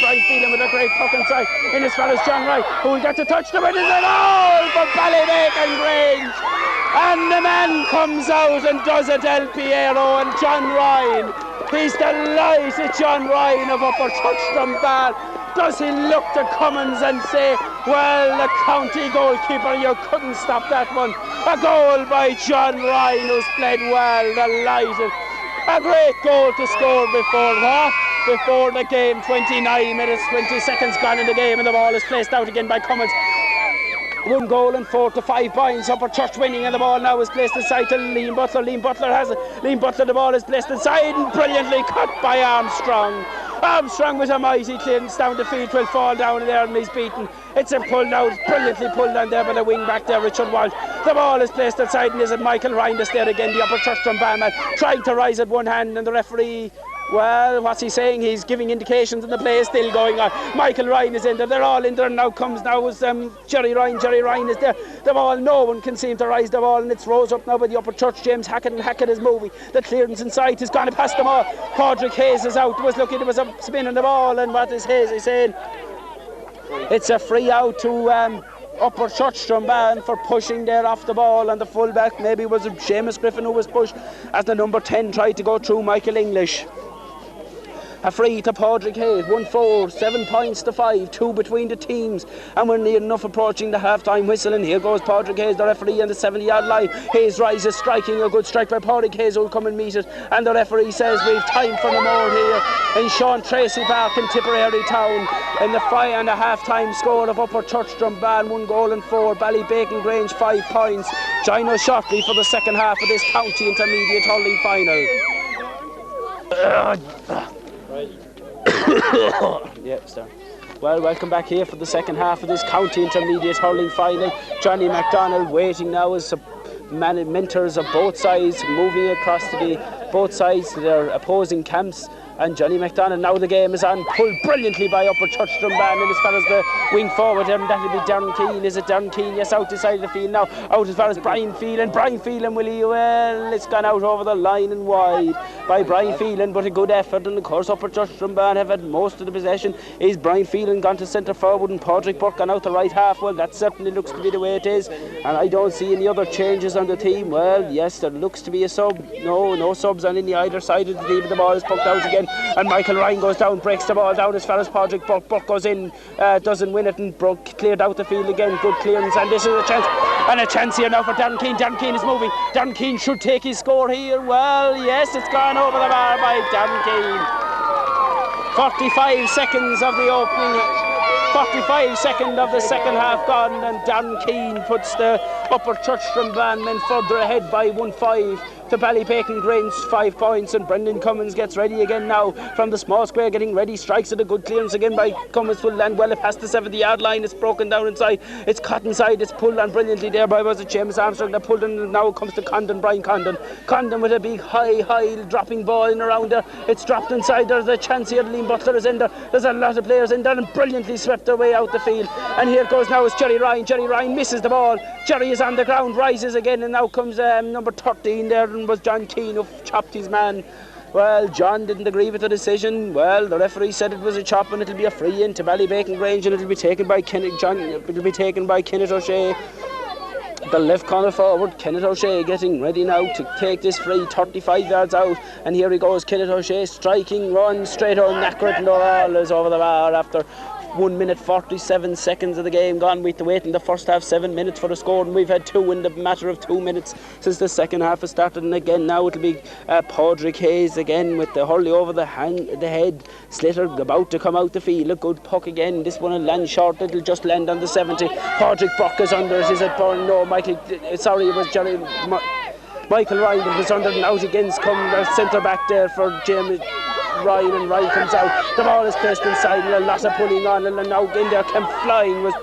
with a great puck inside. In as far as John Ryan, who will get to touch the win. Is it all for Ballybacon Grange? And the man comes out and does it, El Piero, and John Ryan. He's delighted, John Ryan of Upperchurch Drombane. Does he look to Cummins and say, well, the county goalkeeper, you couldn't stop that one. A goal by John Ryan, who's played well, delighted. A great goal to score before the game. 29 minutes, 20 seconds gone in the game, and the ball is placed out again by Cummins. 1 goal and 4 to 5 points. Upperchurch winning, and the ball now is placed inside to Liam Butler. Liam Butler has it. Liam Butler, the ball is placed inside and brilliantly cut by Armstrong. Armstrong with a mighty clearance down the field, will fall down there and he's beaten. It's a pulled out, brilliantly pulled on there by the wing back there, Richard Walsh. The ball is placed inside, and is it Michael Ryan that's there again, the Upperchurch Drombane man, trying to rise at one hand, and the referee, well, what's he saying? He's giving indications, and the play is still going on. Michael Ryan is in there. They're all in there. And now is Jerry Ryan. Jerry Ryan is there. The ball, no one can seem to rise the ball, and it's rose up now by the Upperchurch. James Hackett, and Hackett is moving. The clearance inside has gone past them all. Padraig Hayes is out. Was looking. There was a spin on the ball, and what is Hayes saying? It's a free out to Upperchurch Drombane for pushing there off the ball, and the fullback maybe was Seamus Griffin who was pushed as the number 10 tried to go through Michael English. A free to Padraig Hayes, 1-4, 7 points to 5, 2 between the teams, and we're near enough approaching the half-time whistle, and here goes Padraig Hayes, the referee, on the 70-yard line. Hayes rises, striking, a good strike by Padraig Hayes, who'll come and meet it, and the referee says we've time for no more here in Sean Tracy Park in Tipperary Town, in the half-time score of Upperchurch Drombane, 1 goal and 4, Ballybacon Grange 5 points. Join us shortly for the second half of this county intermediate hurling final. Yeah, start. Well, welcome back here for the second half of this county intermediate hurling final. Johnny MacDonald waiting now as mentors of both sides, moving across to both sides to their opposing camps. And Johnny MacDonald, now the game is on, pulled brilliantly by Upperchurch Drombane, and as far as the wing forward, and that'll be Darren Keane. Is it Darren Keane? Yes, out the side of the field now, out as far as Brian Phelan. Brian Phelan, well, it's gone out over the line and wide by Brian Phelan, but a good effort, and of course Upperchurch Drombane have had most of the possession. Is Brian Phelan gone to centre forward, and Padraig Burke gone out the right half? Well, that certainly looks to be the way it is, and I don't see any other changes on the team. Well, yes, there looks to be a sub. No subs on any either side of the team. The ball is poked out again, and Michael Ryan goes down, breaks the ball down as far as Padraig Buck goes in, doesn't win it, and Buck cleared out the field again. Good clearance, and this is a chance. And a chance here now for Darren Keane. Darren Keane is moving. Darren Keane should take his score here. Well, yes, it's gone over the bar by Darren Keane. 45 seconds of the opening. 45 seconds of the second half gone, and Darren Keane puts the Upperchurch Drombane men further ahead by 1-5 to Ballybacon Grange, 5 points, and Brendan Cummins gets ready again now from the small square, getting ready, strikes at a good clearance again by Cummins, will land well past the 70-yard line. It's broken down inside, it's caught inside, it's pulled on brilliantly there by, was it James Armstrong that pulled in, and now it comes to Brian Condon with a big high dropping ball in around there. It's dropped inside. There's a chance here. Liam Butler is in there, there's a lot of players in there, and brilliantly swept their way out the field. And here goes now is Jerry Ryan misses the ball. Jerry is on the ground, rises again, and now comes number 13 there, and was John Keane who chopped his man. Well, John didn't agree with the decision. Well, the referee said it was a chop, and it'll be a free in to Ballybacon Grange, and it'll be taken by Kenneth O'Shea, the left corner forward. Kenneth O'Shea getting ready now to take this free, 35 yards out, and here he goes, Kenneth O'Shea striking, run straight on, accurate, and all is over the bar after 1 minute 47 seconds of the game gone. We had to wait in the first half 7 minutes for the score, and we've had 2 in the matter of 2 minutes since the second half has started. And again now it'll be Padraig Hayes again with the hurley over the head. Slater about to come out the field, a good puck again. This one will land short, it'll just land on the 70. Padraig Buck is under it. Is it Burn? No, it was Jerry Michael Ryan that was under and out against come the centre back there for James Ryan, and Ryan comes out. The ball is placed inside, and a lot of pulling on, and now in there came flying was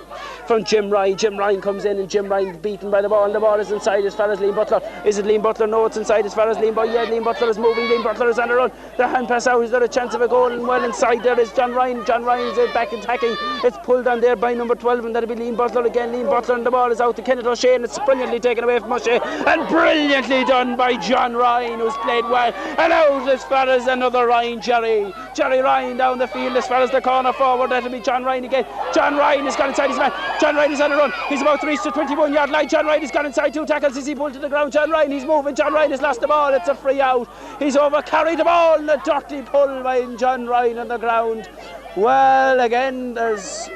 from Jim Ryan. Jim Ryan comes in, and Jim Ryan beaten by the ball, and the ball is inside as far as Liam Butler. Is it Liam Butler? No, it's inside as far as Liam Butler. Yeah, Liam Butler is moving. Liam Butler is on the run. The hand pass out. Is there a chance of a goal? And well inside there is John Ryan. John Ryan is back attacking. It's pulled on there by number 12, and that'll be Liam Butler again. Liam Butler, and the ball is out to Kenneth O'Shea, and it's brilliantly taken away from O'Shea, and brilliantly done by John Ryan, who's played well, and out as far as another Ryan, Jerry Ryan down the field as far as the corner forward. That'll be John Ryan again. John Ryan has gone inside his man. John Ryan is on the run. He's about to reach the 21-yard line. John Ryan has gone inside 2 tackles as he pulled to the ground. John Ryan, he's moving. John Ryan has lost the ball. It's a free out. He's over carried the ball, and a dirty pull by John Ryan on the ground. Well, again, there's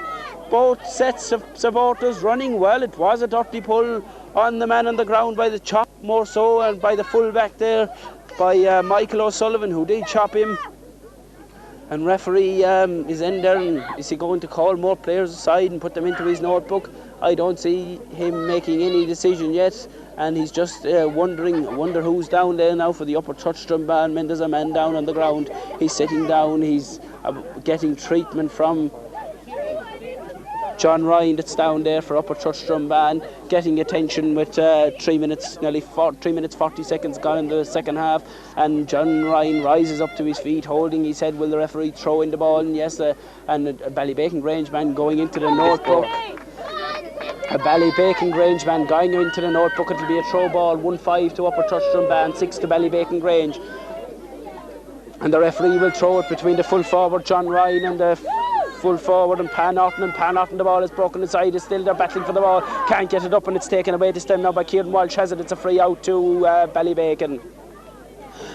both sets of supporters running well. It was a dirty pull on the man on the ground by the chop more so, and by the full back there by Michael O'Sullivan, who did chop him. And referee is in there, and is he going to call more players aside and put them into his notebook? I don't see him making any decision yet, and he's just wonder who's down there now for the Upperchurch Drombane men. There's a man down on the ground. He's sitting down. He's getting treatment from John Ryan that's down there for Upperchurch Drombane, getting attention with 3 minutes 40 seconds gone in the second half, and John Ryan rises up to his feet, holding his head. Will the referee throw in the ball? And yes, and a Ballybacon Grange man going into the notebook. A Ballybacon Grange man going into the notebook. It'll be a throw ball, 1-5 to Upperchurch Drombane, 6 to Ballybacon Grange. And the referee will throw it between the full forward John Ryan and the full forward and Pan Norton, the ball is broken inside. Is still there battling for the ball, can't get it up, and it's taken away this time now by Kieran Walsh. Has it? It's a free out to Ballybacon.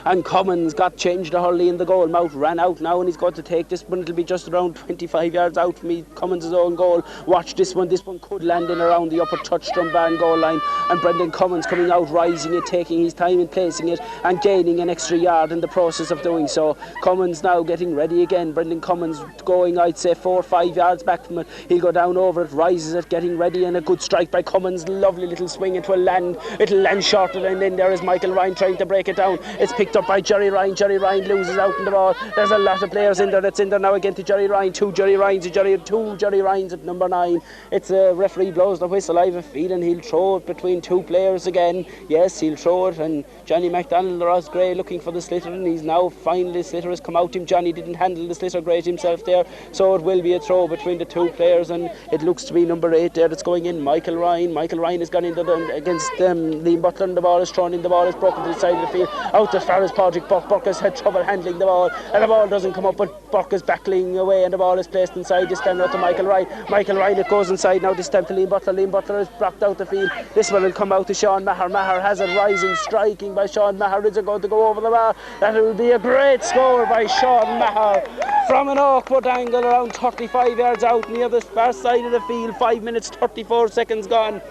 And Cummins got changed the hurley in the goal mouth, ran out now, and he's going to take this one. It'll be just around 25 yards out from Cummins' own goal. Watch this one could land in around the Upperchurch Drombane goal line, and Brendan Cummins coming out, rising it, taking his time in placing it, and gaining an extra yard in the process of doing so. Cummins now getting ready again. Brendan Cummins going, I'd say, 4 or 5 yards back from it. He'll go down over it, rises it, getting ready, and a good strike by Cummins. Lovely little swing. It'll land shorter, and then there is Michael Ryan trying to break it down. It's picked up by Jerry Ryan. Jerry Ryan loses out in the ball. There's a lot of players in there. That's in there now again to Jerry Ryan. Two Jerry Ryans at number 9. It's a referee blows the whistle. I have a feeling he'll throw it between 2 players again. Yes, he'll throw it, and Johnny MacDonald, Ross Gray looking for the sliotar, and he's now finally, sliotar has come out. Johnny didn't handle the sliotar great himself there, so it will be a throw between the 2 players, and it looks to be number 8 there that's going in, Michael Ryan. Michael Ryan has gone into against Liam Butler, and the ball is thrown in. The ball is broken to the side of the field, out the far far as Padraig Burke. Burke has had trouble handling the ball, and the ball doesn't come up, but Burke is battling away, and the ball is placed inside. This time out to Michael Ryan. Michael Ryan, it goes inside now, this time to Liam Butler. Liam Butler is blocked out the field. This one will come out to Sean Maher. Maher has it, rising, striking by Sean Maher. Is it going to go over the bar? That will be a great score by Sean Maher from an awkward angle around 35 yards out near the far side of the field. 5 minutes 34 seconds gone,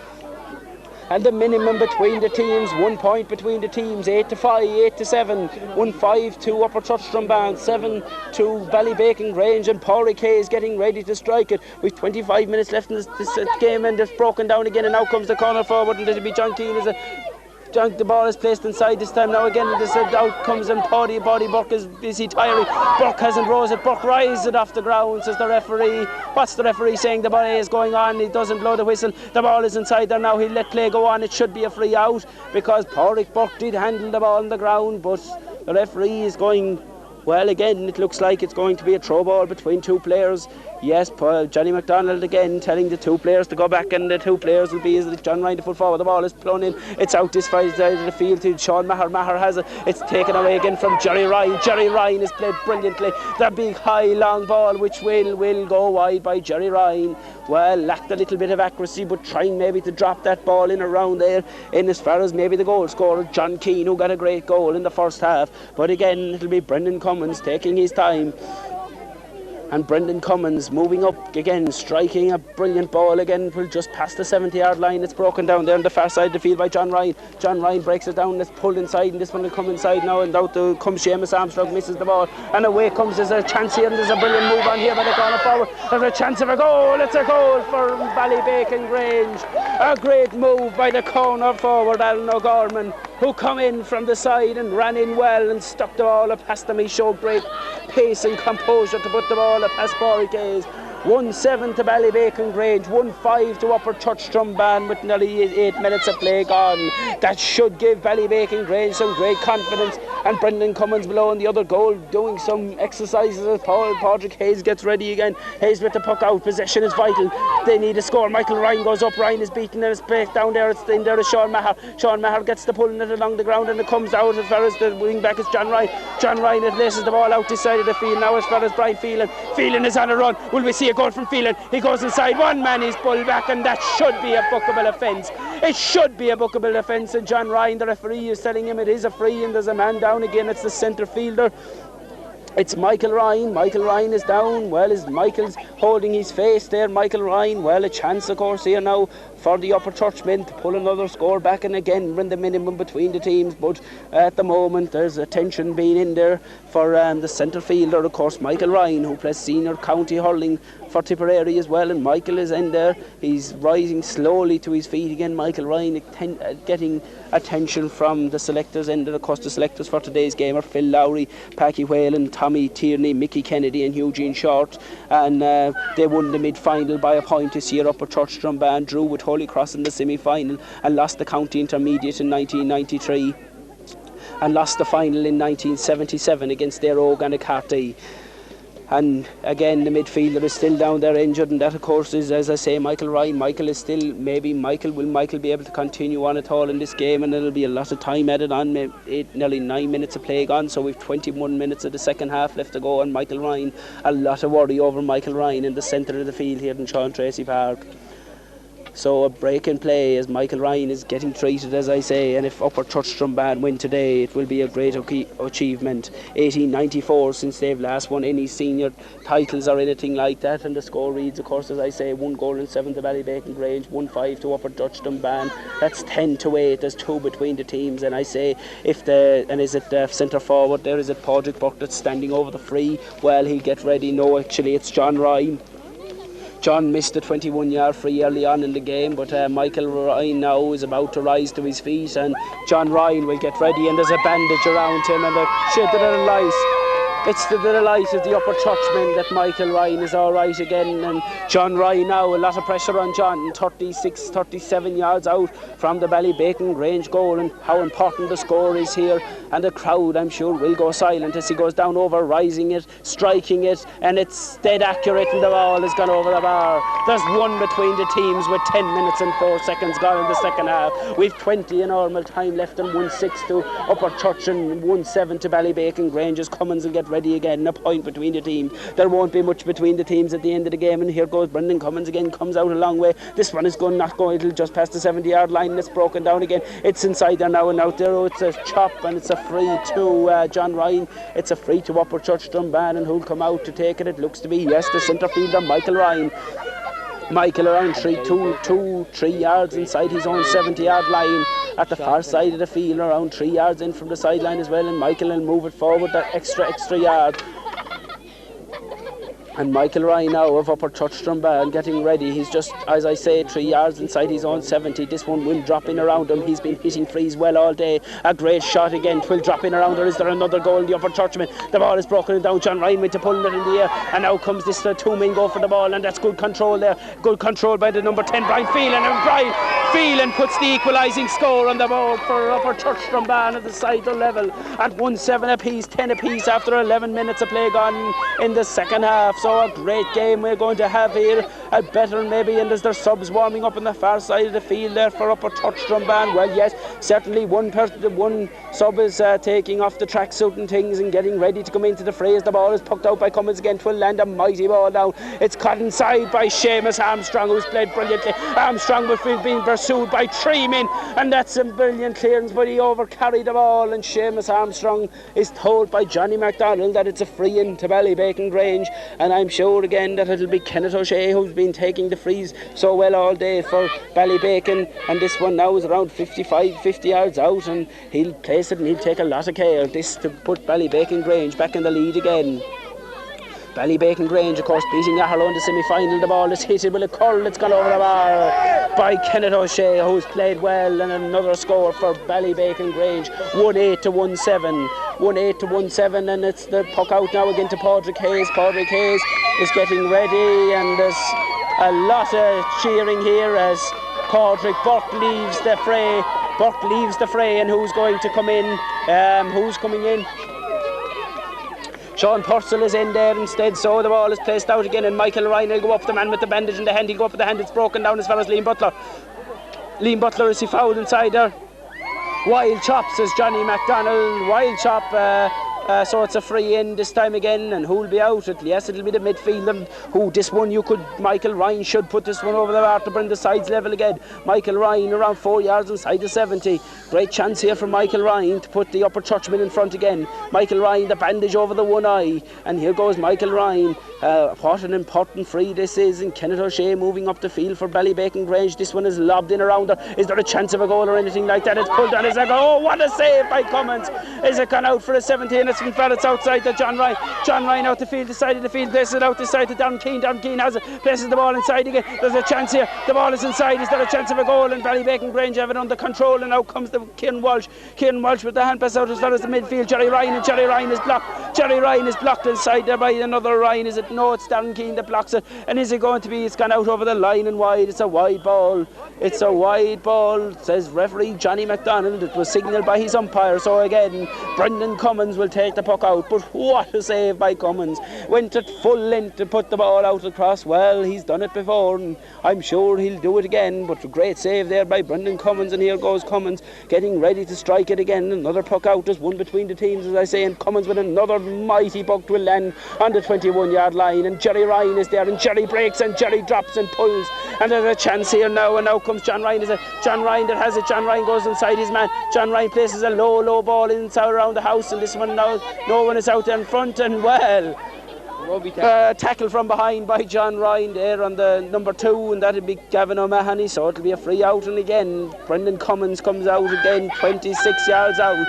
and the minimum between the teams, 1 point between the teams, 8-5, 8-7, 1-5 to Upperchurch Drombane, 7 to Ballybacon Grange, and Pádraig Hayes getting ready to strike it with 25 minutes left in this game, and it's broken down again, and now comes the corner forward, and it'll be John Keane as the ball is placed inside this time now again, and this out comes, and Paddy Burke is busy tiring. Burke hasn't rose it. Burke rises it off the ground, says the referee. What's the referee saying? The ball is going on. He doesn't blow the whistle. The ball is inside there now. He'll let play go on. It should be a free out because Pádraig Burke did handle the ball on the ground, but the referee is going, well, again, it looks like it's going to be a throw ball between two players. Yes, Johnny McDonald again telling the two players to go back, and the two players will be John Ryan to put forward. The ball is blown in. It's out this side of the field to Sean Maher. Maher has it. It's taken away again from Jerry Ryan. Jerry Ryan has played brilliantly. The big high long ball which will go wide by Jerry Ryan. Well, lacked a little bit of accuracy, but trying maybe to drop that ball in around there in as far as maybe the goal scorer John Keane, who got a great goal in the first half. But again, it'll be Brendan Cummins taking his time. And Brendan Cummins moving up again, striking a brilliant ball again, just past the 70-yard line. It's broken down there on the far side of the field by John Ryan. John Ryan breaks it down, it's pulled inside, and this one will come inside now, and out comes Seamus Armstrong, misses the ball, and away comes, there's a chance here, and there's a brilliant move on here by the corner forward. There's a chance of a goal. It's a goal for Ballybacon Grange. A great move by the corner forward, Alan O'Gorman, who come in from the side and ran in well and stuck the ball up past him. He showed great pace and composure to put the ball up past Pádraig Hayes. 1-7 to Ballybacon Grange, 1-5 to Upperchurch Drombane with nearly 8 minutes of play gone. That should give Ballybacon Grange some great confidence, and Brendan Cummins below in the other goal doing some exercises as Pádraig Hayes gets ready again. Hayes with the puck out, possession is vital, they need a score. Michael Ryan goes up, Ryan is beaten, and it's break down there, it's in there to Sean Maher. Sean Maher gets the pulling it along the ground, and it comes out as far as the wing back is John Ryan. John Ryan, it laces the ball out this side of the field now as far as Brian Phelan. Phelan is on a run. Will we see a goal from Phelan? He goes inside, one man is pulled back, and that should be a bookable offence. It should be a bookable offence, and John Ryan, the referee, is telling him it is a free, and there's a man down again. It's the centre fielder. It's Michael Ryan. Michael Ryan is down. Well, is Michael's holding his face there, Michael Ryan. Well, a chance, of course, here now for the Upperchurch men to pull another score back, and again run the minimum between the teams. But at the moment, there's a tension being in there for the centre fielder, of course, Michael Ryan, who plays senior county hurling for Tipperary as well. And Michael is in there. He's rising slowly to his feet again. Michael Ryan getting attention from the selectors, and of course the selectors for today's game are Phil Lowry, Packy Whalen, Tommy Tierney, Mickey Kennedy and Eugene Short, and they won the mid-final by a point this year. Upperchurch Drombane drew with Holy Cross in the semi-final and lost the county intermediate in 1993 and lost the final in 1977 against their Ogan Carty. And again, the midfielder is still down there injured, and that of course is, as I say, Michael Ryan. Michael is still, maybe Michael be able to continue on at all in this game, and there'll be a lot of time added on, nearly 9 minutes of play gone, so we've 21 minutes of the second half left to go, and Michael Ryan, a lot of worry over Michael Ryan in the centre of the field here in Sean Tracy Park. So a break in play as Michael Ryan is getting treated, as I say, and if Upperchurch Drombane win today, it will be a great achievement. 1894 since they've last won any senior titles or anything like that, and the score reads, of course, as I say, 1 goal and 7 to Ballybacon Grange, 1-5 to Upperchurch Drombane. That's 10-8. There's 2 between the teams, and I say, is it the centre forward there? Is it Pádraig Burke that's standing over the free? Well, he'll get ready. No, actually, it's John Ryan. John missed a 21-yard free early on in the game, but Michael Ryan now is about to rise to his feet, and John Ryan will get ready, and there's a bandage around him, and a shit of lice. It's to the delight of the Upperchurch men that Michael Ryan is all right again, and John Ryan now, a lot of pressure on John, 36, 37 yards out from the Ballybacon Grange goal, and how important the score is here, and the crowd, I'm sure, will go silent as he goes down over, rising it, striking it, and it's dead accurate, and the ball has gone over the bar. There's one between the teams with 10 minutes and 4 seconds gone in the second half. We've 20 in normal time left, and 1-6 to Upperchurch and 1-7 to Ballybacon Grange as Cummins will get ready again. A point between the teams. There won't be much between the teams at the end of the game, and here goes Brendan Cummins again, comes out a long way. This one is going, not going, it'll just past the 70-yard line, and it's broken down again. It's inside there now and out there. Oh, it's a chop, and it's a free to John Ryan. It's a free to Upperchurch Drombane, and who'll come out to take it? It looks to be, yes, the centre fielder Michael Ryan. Michael around 3 yards inside his own 70-yard line at the far side of the field, around 3 yards in from the sideline as well, and Michael will move it forward that extra yard. And Michael Ryan now of Upperchurch Drombane getting ready. He's just, as I say, 3 yards inside his own 70. This one will drop in around him. He's been hitting frees well all day. A great shot again. It will drop in around her. Is there another goal in the Upperchurchman? The ball is broken down. John Ryan went to pulling it in the air, and now comes this two-man go for the ball, and that's good control there. Good control by the number 10, Brian Phelan, and Brian Phelan puts the equalising score on the board for Upperchurch Drombane at the side level at 1-7 apiece, 10 apiece after 11 minutes of play gone in the second half. So a great game we're going to have here. A better maybe, and as there's subs warming up on the far side of the field there for Upperchurch Drombane. Well, yes, certainly one sub is taking off the tracksuit and things and getting ready to come into the fray as the ball is pucked out by Cummins again. Twill land a mighty ball down. It's caught inside by Seamus Armstrong, who's played brilliantly. Armstrong was being pursued by 3 men, and that's a brilliant clearance, but he overcarried the ball, and Seamus Armstrong is told by Johnny MacDonald that it's a free in to Ballybacon Grange, and I'm sure again that it'll be Kenneth O'Shea who's been taking the frees so well all day for Ballybacon, and this one now is around 50 yards out, and he'll place it and he'll take a lot of care this to put Ballybacon Grange back in the lead again. Ballybacon Grange, of course, beating Harlow in the semi-final. The ball is hit with a curl. It's gone over the bar by Kenneth O'Shea, who's played well, and another score for Ballybacon Grange. 1-8 to 1-7. 1-8 to 1-7, and it's the puck out now again to Padraig Hayes. Padraig Hayes is getting ready, and there's a lot of cheering here as Padraig Burke leaves the fray. Burke leaves the fray, and who's going to come in? Who's coming in? Sean Purcell is in there instead, so the ball is placed out again, and Michael Ryan will go up, the man with the bandage in the hand. He'll go up with the hand, it's broken down as far as Liam Butler. Liam Butler, is he fouled inside there? Wild chop, says Johnny MacDonald. Wild chop, so it's a free in this time again, and who'll be out? Yes, it'll be the midfield, who this one Michael Ryan should put this one over the bar to bring the sides level again. Michael Ryan around 4 yards inside the 70. Great chance here for Michael Ryan to put the Upperchurchman in front again. Michael Ryan, the bandage over the one eye, and here goes Michael Ryan. What an important free this is, and Kenneth O'Shea moving up the field for Ballybacon Grange. This one is lobbed in around her. Is there a chance of a goal or anything like that? It's pulled down as a goal. Oh, what a save by Cummins. Is it gone out for a 17? It's in fact, it's outside to John Ryan. John Ryan out the field, the side of the field, places it out the side to Darren Keane. Darren Keane has it, places the ball inside again. There's a chance here. The ball is inside. Is there a chance of a goal? And Ballybacon Grange have it under control, and now comes the Kieran Walsh. Kieran Walsh with the hand pass out as far as the midfield. Jerry Ryan is blocked. Jerry Ryan is blocked inside there by another Ryan. Is it? No, it's Darren Keane that blocks it. And is it going to be? It's gone out over the line and wide. It's a wide ball. It's a wide ball, says referee Johnny MacDonald. It was signalled by his umpire. So again, Brendan Cummins will take the puck out. But what a save by Cummins. Went at full length to put the ball out across. Well, he's done it before, and I'm sure he'll do it again. But a great save there by Brendan Cummins, and here goes Cummins getting ready to strike it again. Another puck out. There's one between the teams, as I say, and Cummins with another mighty puck will land on the 21-yard line, and Jerry Ryan is there, and Jerry breaks and Jerry drops and pulls, and there's a chance here now, and now comes John Ryan. Is it John Ryan that has it? John Ryan goes inside his man. John Ryan places a low ball inside around the house, and this one now no one is out there in front, and well, tackle from behind by John Ryan there on the number 2, and that'll be Gavin O'Mahony, so it'll be a free out. And again Brendan Cummins comes out again, 26 yards out.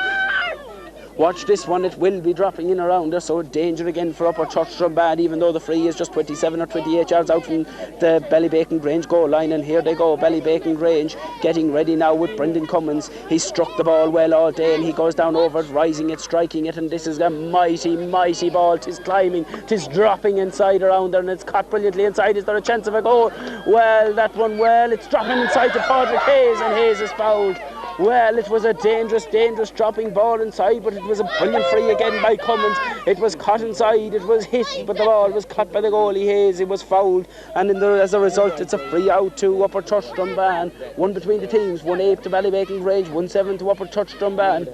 Watch this one, it will be dropping in around there, so danger again for Upperchurch Drombane, even though the free is just 27 or 28 yards out from the Ballybacon Grange goal line. And here they go, Ballybacon Grange getting ready now with Brendan Cummins. He struck the ball well all day, and he goes down over it, rising it, striking it, and this is a mighty ball. 'Tis climbing, 'tis dropping inside around there, and it's caught brilliantly inside. Is there a chance of a goal? Well, that one, it's dropping inside to Padraig Hayes, and Hayes is fouled. Well, it was a dangerous dropping ball inside, but it was a brilliant free again by Cummins. It was caught inside, it was hit, but the ball was caught by the goalie Hayes. It was fouled, and as a result, it's a free out to Upperchurch Drombane. One between the teams, 1-8 to Ballybacon Grange, 1-7 to Upperchurch Drombane.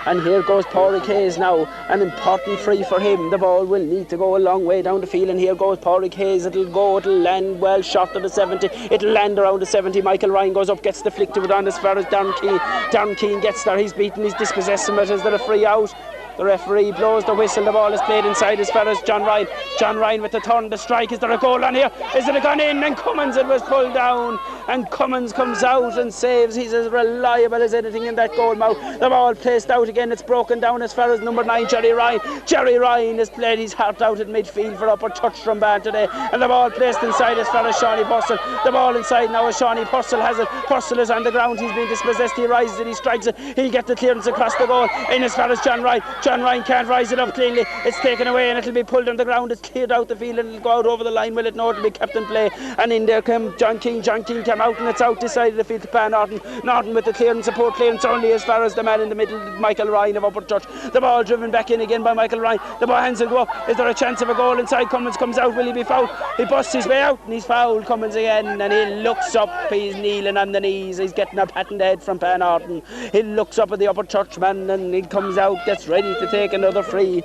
And here goes Padraig Hayes now, an important free for him. The ball will need to go a long way down the field, and here goes Padraig Hayes. It'll land well, shot to the 70. It'll land around the 70. Michael Ryan goes up, gets the flick to it on as far as Darren Keane. Darren Keane gets there, he's beaten, he's dispossessed him. Is there a free out? The referee blows the whistle. The ball is played inside as far as John Ryan. John Ryan with the turn, the strike. Is there a goal on here? Is it gone in? And Cummins, it was pulled down. And Cummins comes out and saves. He's as reliable as anything in that goal mouth. The ball placed out again. It's broken down as far as number 9, Jerry Ryan. Jerry Ryan has played his heart out at midfield for Upperchurch Drombane today. And the ball placed inside as far as Shawnee Purcell. The ball inside now as Shawnee Purcell has it. Purcell is on the ground. He's been dispossessed. He rises it. He strikes it. He'll get the clearance across the goal. In as far as John Ryan. John Ryan can't rise it up cleanly. It's taken away and it'll be pulled on the ground. It's cleared out the field and it'll go out over the line. Will it? No, it'll be kept in play. And in there came John King. John King came out and it's out this side of the field to Pan Norton. Norton with the clearance, support clearance only as far as the man in the middle, Michael Ryan of Upperchurch. The ball driven back in again by Michael Ryan. The ball hands will go up. Is there a chance of a goal inside? Cummins comes out. Will he be fouled? He busts his way out and he's fouled. Cummins again, and he looks up. He's kneeling on the knees. He's getting a pat in the head from Pan Norton. He looks up at the Upperchurch man and he comes out, gets ready to take another free.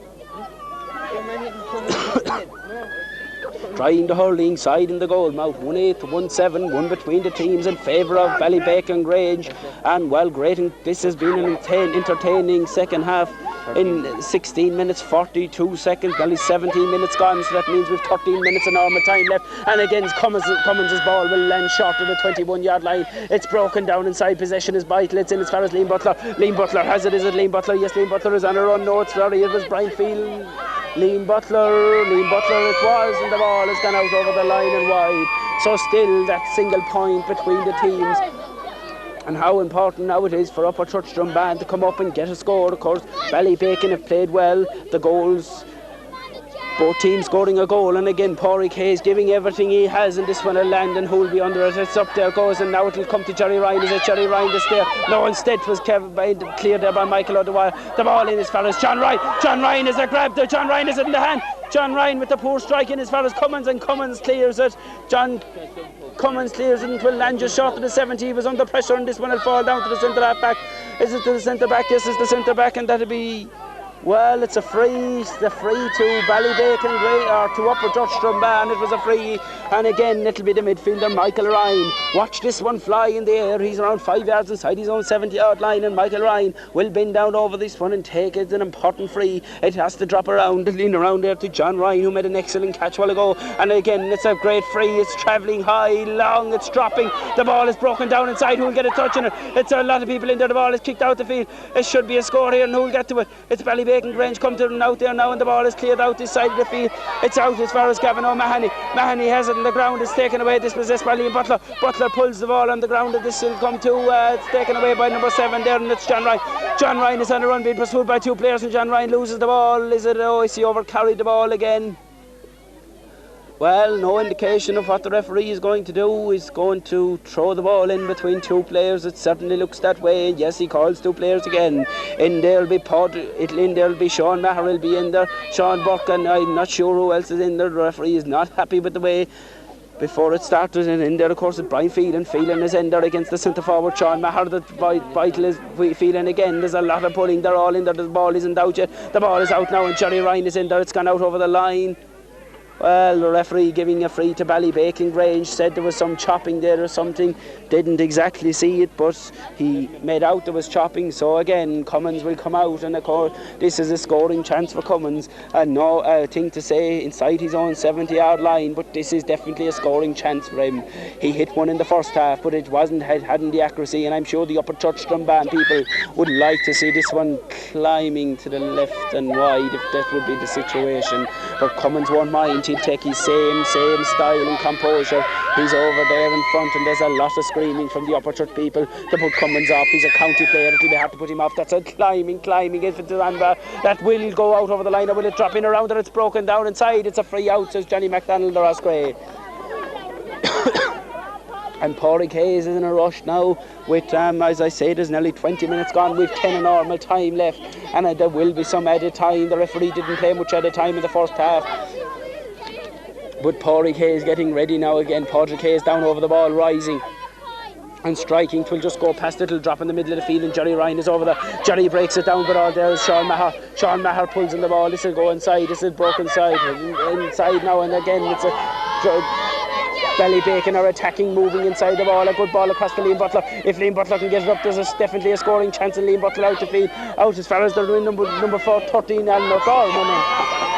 Trying the Hurling side in the goal mouth, 1-8 to 1-7, one between the teams in favour of Ballybacon Grange. And well, this has been an entertaining second half. In 16 minutes 42 seconds, nearly 17 minutes gone, so that means we've 13 minutes of normal time left. And again Cummins' ball will land short of the 21-yard line. It's broken down inside, possession is vital. It's in as far as Liam Butler. Liam Butler has it. Is it Liam Butler? Yes, Liam Butler is on a run. No, it's sorry, it was Brian Field. Liam Butler it was, and the ball has gone out over the line and wide. So still that single point between the teams. And how important now it is for Upperchurch Drombane to come up and get a score. Of course, Ballybacon have played well. The goals, both teams scoring a goal, and again Padraig Hayes giving everything he has, and this one will land and who'll be under it. It's up there goes, and now it'll come to Jerry Ryan. Is it Jerry Ryan that's there? No, instead was cleared there by Michael O'Dwyer. The ball in as far as John Ryan. John Ryan is a grab there. John Ryan is in the hand. John Ryan with the poor strike in as far as Cummins, and Cummins clears it. Cummins clears it and will land just short of the 70. He was under pressure, and this one will fall down to the centre half back. Is it to the centre back? Yes, it's the centre back, and that'll be... Well, it's a free. The free to Ballybacon or to Upperchurch Drombane. It was a free, and again it'll be the midfielder Michael Ryan. Watch this one fly in the air. He's around 5 yards inside his own 70-yard line, and Michael Ryan will bend down over this one and take it. An important free. It has to drop around, lean around there to John Ryan, who made an excellent catch while ago. And again, it's a great free. It's travelling high, long. It's dropping. The ball is broken down inside. Who will get a touch on it? It's a lot of people in there. The ball is kicked out the field. It should be a score here, and who will get to it? It's Ballybacon Grange come to them out there now, and the ball is cleared out this side of the field. It's out as far as Gavin O'Mahony. Mahony has it on the ground. It's taken away, dispossessed by Liam Butler. Butler pulls the ball on the ground, and this will come to it's taken away by number 7 there, and it's John Ryan. John Ryan is on a run, being pursued by 2 players, and John Ryan loses the ball. Is it? Oh, is he overcarried the ball again? Well, no indication of what the referee is going to do. He's going to throw the ball in between 2 players. It certainly looks that way. Yes, he calls 2 players again. In there will be there will be Sean Maher will be in there. Sean Burke, and I'm not sure who else is in there. The referee is not happy with the way before it started, and in there of course is Brian Phelan. Phelan is in there against the centre forward Sean Maher. The vital is Phelan again. There's a lot of pulling. They're all in there. The ball isn't out yet. The ball is out now, and Jerry Ryan is in there. It's gone out over the line. Well, the referee giving a free to Ballybacon Grange, said there was some chopping there or something. Didn't exactly see it, but he made out there was chopping. So again, Cummins will come out, and of course this is a scoring chance for Cummins. And no thing to say inside his own 70-yard line, but this is definitely a scoring chance for him. He hit one in the first half, but it hadn't the accuracy, and I'm sure the Upperchurch Drombane people would like to see this one climbing to the left and wide if that would be the situation. But Cummins won't mind. He'll take his same style and composure. He's over there in front, and there's a lot of screaming from the Upperchurch people to put Cummins off. He's a county player. It'll be hard to put him off. That's a climbing if it's that will go out over the line, or will it drop in around, or it's broken down inside. It's a free out, says Johnny MacDonald or Osprey. And Pádraig Hayes is in a rush now with, as I say, there's nearly 20 minutes gone. We've 10 of normal time left, and there will be some added time. The referee didn't play much added time in the first half. But Pádraig Hayes getting ready now again. Pádraig Hayes down over the ball, rising and striking. It will just go past it, it'll drop in the middle of the field, and Jerry Ryan is over there. Jerry breaks it down, but all there is Sean Maher. Sean Maher pulls in the ball. This will go inside. This is broken side. Inside now, and again it's a Ballybacon are attacking, moving inside the ball. A good ball across to Liam Butler. If Liam Butler can get it up, there's definitely a scoring chance, and Liam Butler out the field, out as far as they're doing number 4, 13, and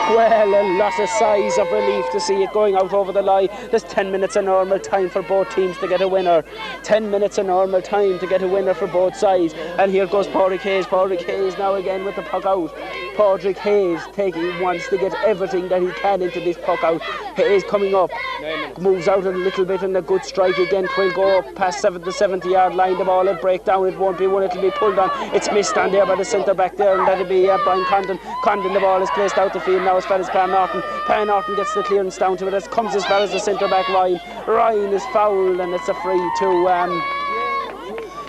well, a lot of sighs of relief to see it going out over the line. There's 10 minutes of normal time for both teams to get a winner. 10 minutes of normal time to get a winner for both sides. And here goes Pádraig Hayes. Pádraig Hayes now again with the puck out. Pádraig Hayes wants to get everything that he can into this puck out. Hayes coming up, moves out a little bit, and a good strike again. It will go up past the 70-yard line. The ball will break down. It won't be one. It'll be pulled on. It's missed on there by the centre back there, and that'll be Brian Condon. Condon, the ball is placed out the field now as far as Pan Norton. Pan Norton gets the clearance down to it. It comes as far as the centre back Ryan. Ryan is fouled, and it's a free to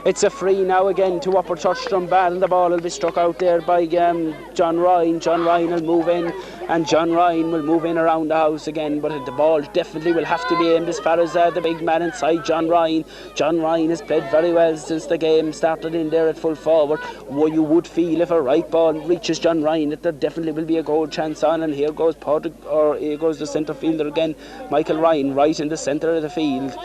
it's a free now again to Upperchurch Drombane, and the ball will be struck out there by John Ryan. John Ryan will move in, and John Ryan will move in around the house again, but the ball definitely will have to be aimed as far as the big man inside, John Ryan. John Ryan has played very well since the game started in there at full forward. What you would feel if a right ball reaches John Ryan, that there definitely will be a goal chance on, and here goes here goes the centre fielder again, Michael Ryan, right in the centre of the field,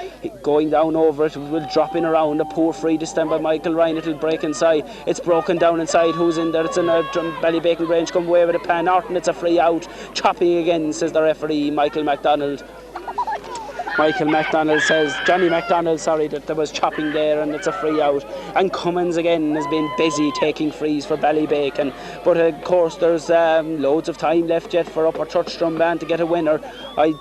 going down over it. Will drop in around, a poor free this time by Michael Ryan. It'll break inside. It's broken down inside. Who's in there? It's in Ballybacon Grange come away with a Pan Norton. It's a free out. Chopping again, says the referee, Michael MacDonald. Michael MacDonald says, Johnny MacDonald, sorry, that there was chopping there, and it's a free out. And Cummins again has been busy taking frees for Ballybacon, but of course there's loads of time left yet for Upperchurch Drombane to get a winner.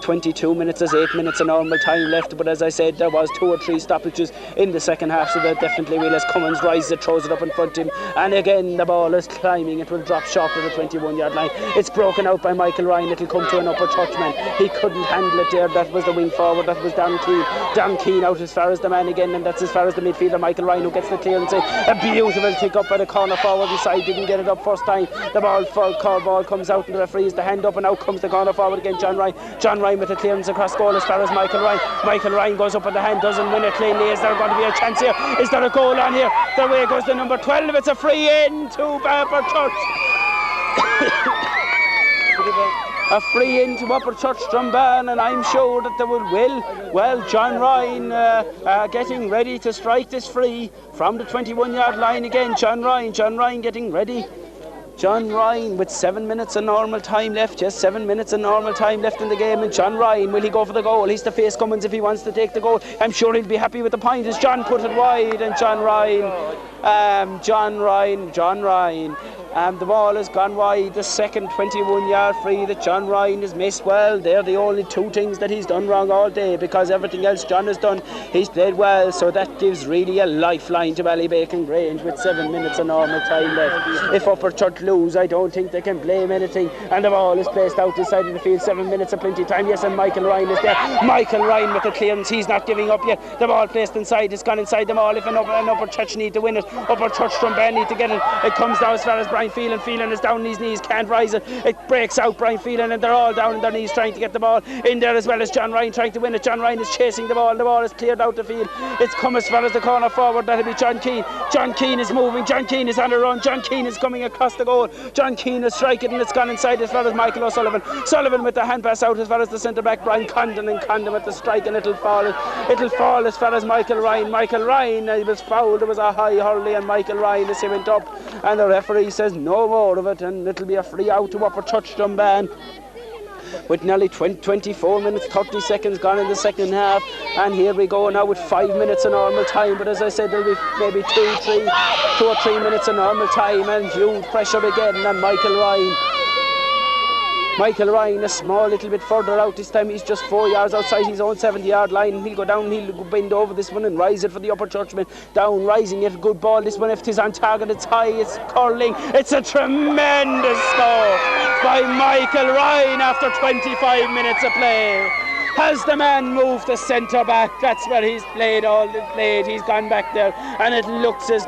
22 minutes, there's 8 minutes of normal time left, but as I said, there was 2 or 3 stoppages in the second half, so that definitely will, as Cummins rises it, throws it up in front of him, and again the ball is climbing. It will drop short of the 21-yard line. It's broken out by Michael Ryan. It'll come to an Upperchurch man. He couldn't handle it there. That was the wing forward. That was Dan Keane. Dan Keane out as far as the man again, and that's as far as the midfielder Michael Ryan, who gets the clearance. A beautiful kick up by the corner forward inside. Didn't get it up first time. The ball comes out, and the referee is the hand up, and out comes the corner forward again, John Ryan. John Ryan with the clearance across goal as far as Michael Ryan. Michael Ryan goes up with the hand, doesn't win it cleanly. Is there going to be a chance here? Is there a goal on here? The way goes the number 12. It's a free in to Upperchurch. A free into Upperchurch Drombane, and I'm sure that there will. Well, John Ryan getting ready to strike this free from the 21-yard line again. John Ryan getting ready. John Ryan with 7 minutes of normal time left. Yes, 7 minutes of normal time left in the game. And John Ryan, will he go for the goal? He's to face Cummins if he wants to take the goal. I'm sure he'll be happy with the point as John put it wide, and John Ryan. The ball has gone wide. The second 21-yard free that John Ryan has missed. Well, they're the only 2 things that he's done wrong all day, because everything else John has done, he's played well. So that gives really a lifeline to Ballybacon Grange with 7 minutes of normal time left. If Upperchurch lose, I don't think they can blame anything. And the ball is placed out inside of the field. 7 minutes of plenty time. Yes, and Michael Ryan is there. Michael Ryan with the clearance. He's not giving up yet. The ball placed inside. It's gone inside them all. If an Upperchurch need to win it, Upperchurch Drombane need to get it. It comes down as far as Brian Phelan. Phelan is down on his knees, can't rise it. It breaks out Brian Phelan, and they're all down on their knees trying to get the ball in there, as well as John Ryan trying to win it. John Ryan is chasing the ball. The ball is cleared out the field. It's come as far as the corner forward. That'll be John Keane. John Keane is moving. John Keane is on a run. John Keane is coming across the goal. John Keane is striking, and it's gone inside as far as Michael O'Sullivan. Sullivan with the hand pass out as far as the centre back Brian Condon, and Condon with the strike, and it'll fall as far as Michael Ryan. Michael Ryan, he was fouled. There was a high hurley on Michael Ryan as he went up, and the referee says no more of it, and it'll be a free out to Upperchurch Drombane with nearly 24 minutes 30 seconds gone in the second half. And here we go now with 5 minutes of normal time, but as I said, there'll be maybe 2 or 3 minutes of normal time, and huge pressure again on Michael Ryan. Michael Ryan a small little bit further out this time. He's just 4 yards outside his own 70-yard line. He'll go down, he'll bend over this one and rise it for the Upperchurch men. Down, rising it, good ball. This one, if it is on target, it's high, it's curling. It's a tremendous score by Michael Ryan after 25 minutes of play. Has the man moved the centre back? That's where he's played He's gone back there, and it looks as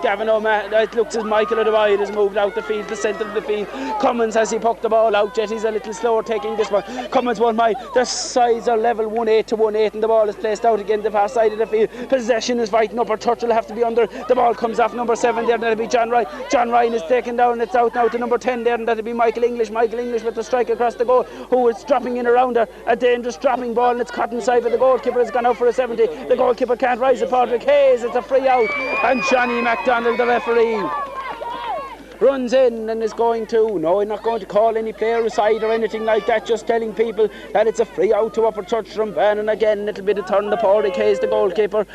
Michael O'Dwyer has moved out the field, the centre of the field. Cummins, has he poked the ball out yet? He's a little slower taking this one. Cummins 1 mile. The sides are level 1-8 to 1-8, and the ball is placed out again the far side of the field. Possession is fighting. Upperchurch will have to be under. The ball comes off number 7 there, and that'll be John Ryan. John Ryan is taken down. It's out now to number 10 there, and that'll be Michael English. Michael English with the strike across the goal, who is dropping in around there. A dangerous dropping ball, and it's caught inside, but the goalkeeper has gone out for a 70. The goalkeeper can't rise it. Patrick Hayes, it's a free out, and Johnny MacDonald, the referee, runs in and is going to, no, he's not going to call any player aside or anything like that, just telling people that it's a free out to Upperchurch Drombane. And again, it'll be the turn of Patrick Hayes, the goalkeeper.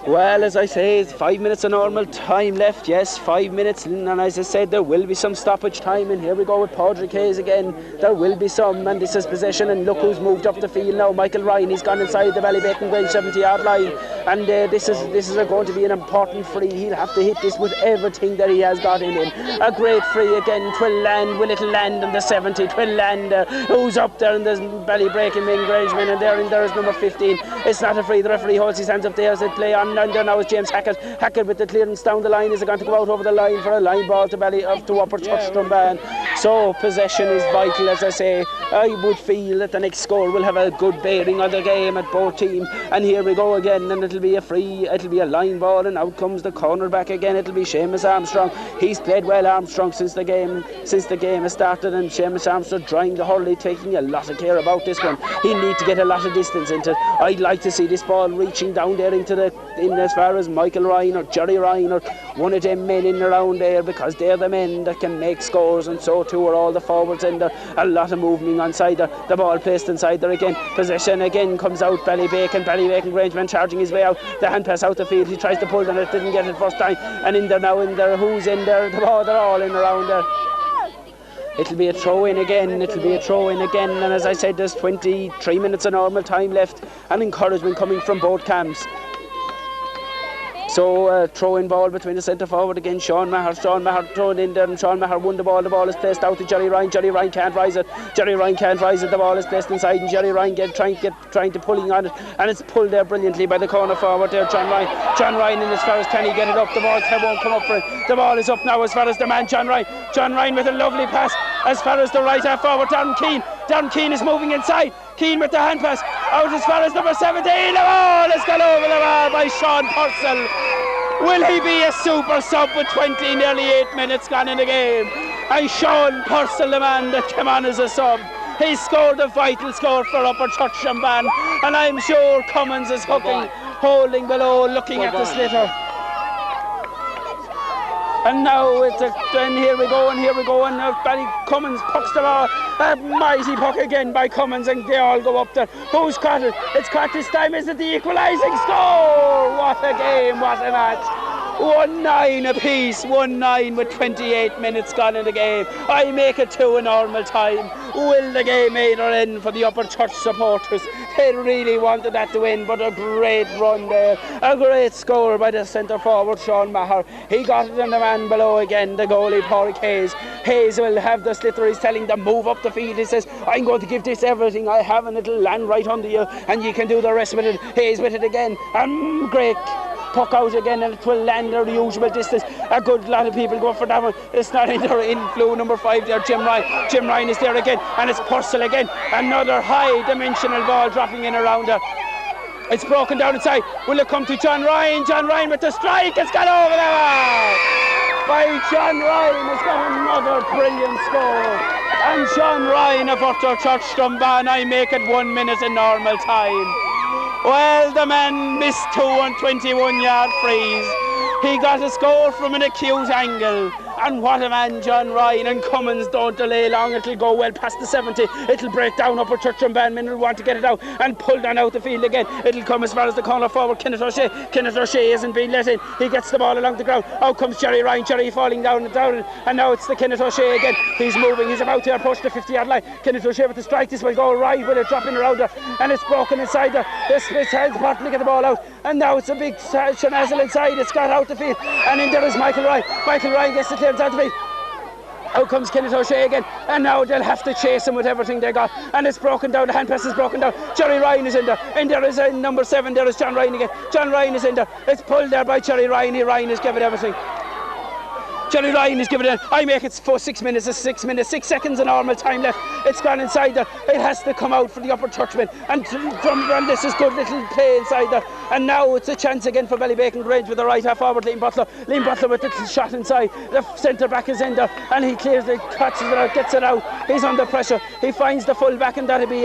Well, as I say, 5 minutes of normal time left. Yes, 5 minutes, and as I said, there will be some stoppage time. And here we go with Padraig Hayes again. There will be some, and this is possession. And look who's moved up the field now. Michael Ryan. He's gone inside the Ballybacon Grange 70-yard line, and this is going to be an important free. He'll have to hit this with everything that he has got in him. A great free again. Twill land. Will it land on the 70? Twill land. Who's up there? And there's Ballybacon Grange men, and there is number 15. It's not a free. The referee holds his hands up there as they play on. And there now is James Hackett. Hackett with the clearance down the line. Is it going to go out over the line for a line ball to Upperchurch Drombane? So possession is vital, as I say. I would feel that the next score will have a good bearing on the game at both teams. And here we go again, and it'll be a line ball, and out comes the cornerback again. It'll be Seamus Armstrong. He's played well, Armstrong, since the game has started, and Seamus Armstrong drawing the hurley, taking a lot of care about this one. He'll need to get a lot of distance into it. I'd like to see this ball reaching down there in as far as Michael Ryan or Jerry Ryan or one of them men in around there, because they're the men that can make scores, and so too are all the forwards in there. A lot of movement inside there. The ball placed inside there again. Possession again comes out. Ballybacon Grangeman charging his way out. The hand pass out the field. He tries to pull and it didn't get it first time. And in there now, who's in there? They're all in around there. It'll be a throw-in again, and as I said, there's 23 minutes of normal time left, and encouragement coming from both camps. So throw-in ball between the centre forward again, Sean Maher thrown in there, and Sean Maher won the ball is placed out to Jerry Ryan. Jerry Ryan can't rise it, the ball is placed inside, and Jerry Ryan trying to pulling on it, and it's pulled there brilliantly by the corner forward there, John Ryan in as far as can he get it up, the ball won't come up for it, the ball is up now as far as the man John Ryan with a lovely pass as far as the right half forward, Darren Keane is moving inside, Keane with the hand pass out as far as number 17. The ball has gone over the bar by Sean Purcell. Will he be a super sub with nearly 8 minutes gone in the game? And Sean Purcell, the man that came on as a sub, he scored a vital score for Upperchurch Drombane, and I'm sure Cummins is holding below, looking at the slitter. And now here we go, and now Cummins pucks the ball. A mighty puck again by Cummins, and they all go up there. Who's caught it? It's caught this time. Is it the equalising score? What a game, what a match. 1-9 apiece, 1-9 with 28 minutes gone in the game. I make it 2 in normal time. Will the game either end for the Upperchurch supporters? They really wanted that to win, but a great run there. A great score by the centre forward, Sean Maher. He got it, and the man below again, the goalie, Padraig Hayes. Hayes will have the sliotar. He's telling them move up the field. He says, I'm going to give this everything I have, and it'll land right under you, and you can do the rest with it. Hayes with it again, and great puck out again, and it will land at the usual distance. A good lot of people go for that one. It's not in there. In blue, number 5 there, Jim Ryan. Jim Ryan is there again, and it's Purcell again. Another high-dimensional ball dropping in around her. It's broken down inside. Will it come to John Ryan? John Ryan with the strike. It's got over the wall by John Ryan. Has got another brilliant score. And John Ryan of Upperchurch Drombane, I make it 1 minute in normal time. Well, the man missed 2 on 21-yard freeze. He got a score from an acute angle. And what a man, John Ryan. And Cummins don't delay long. It'll go well past the 70. It'll break down. Upperchurch Drombane men will want to get it out and pull down out the field again. It'll come as far as the corner forward. Kenneth O'Shea. Kenneth O'Shea isn't being let in. He gets the ball along the ground. Out comes Jerry Ryan. Jerry falling down and down. And now it's the Kenneth O'Shea again. He's moving. He's about to approach the 50-yard line. Kenneth O'Shea with the strike. This will go right with it dropping around her. And it's broken inside her. The Smiths has partly to get the ball out. And now it's a big shenazzle inside. It's got out the field. And in there is Michael Ryan. Michael Ryan gets the clearance out the field. Out comes Kenneth O'Shea again, and now they'll have to chase him with everything they got. And it's broken down, the hand pass is broken down. Jerry Ryan is in there, and there is number 7, there is John Ryan again. John Ryan is in there, it's pulled there by Jerry Ryan. Ryan is giving everything. Jerry Ryan is giving it. I make it for 6 minutes. 6 seconds of normal time left. It's gone inside there. It has to come out for the Upperchurch men. And this is good little play inside there. And now it's a chance again for Ballybacon Grange with the right half forward. Liam Butler. Liam Butler with the shot inside. The centre back is in there, and he clears it, catches it out, gets it out. He's under pressure. He finds the full back, and that'll be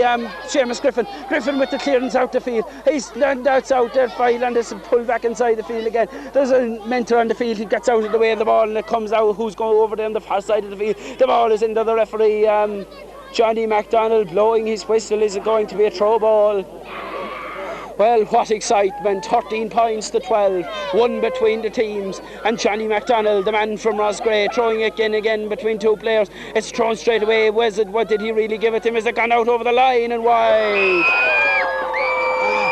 Seamus Griffin. Griffin with the clearance out the field. That's out there, file, and there's a pull back inside the field again. There's a mentor on the field. He gets out of the way of the ball, and it comes out. Who's going over there on the far side of the field? The ball is into the referee, Johnny MacDonald, blowing his whistle. Is it going to be a throw ball? Well, what excitement. 13 points to 12, one between the teams. And Johnny MacDonald, the man from Roscrea, throwing it again between two players. It's thrown straight away. What did he really give it to him? Has it gone out over the line and wide?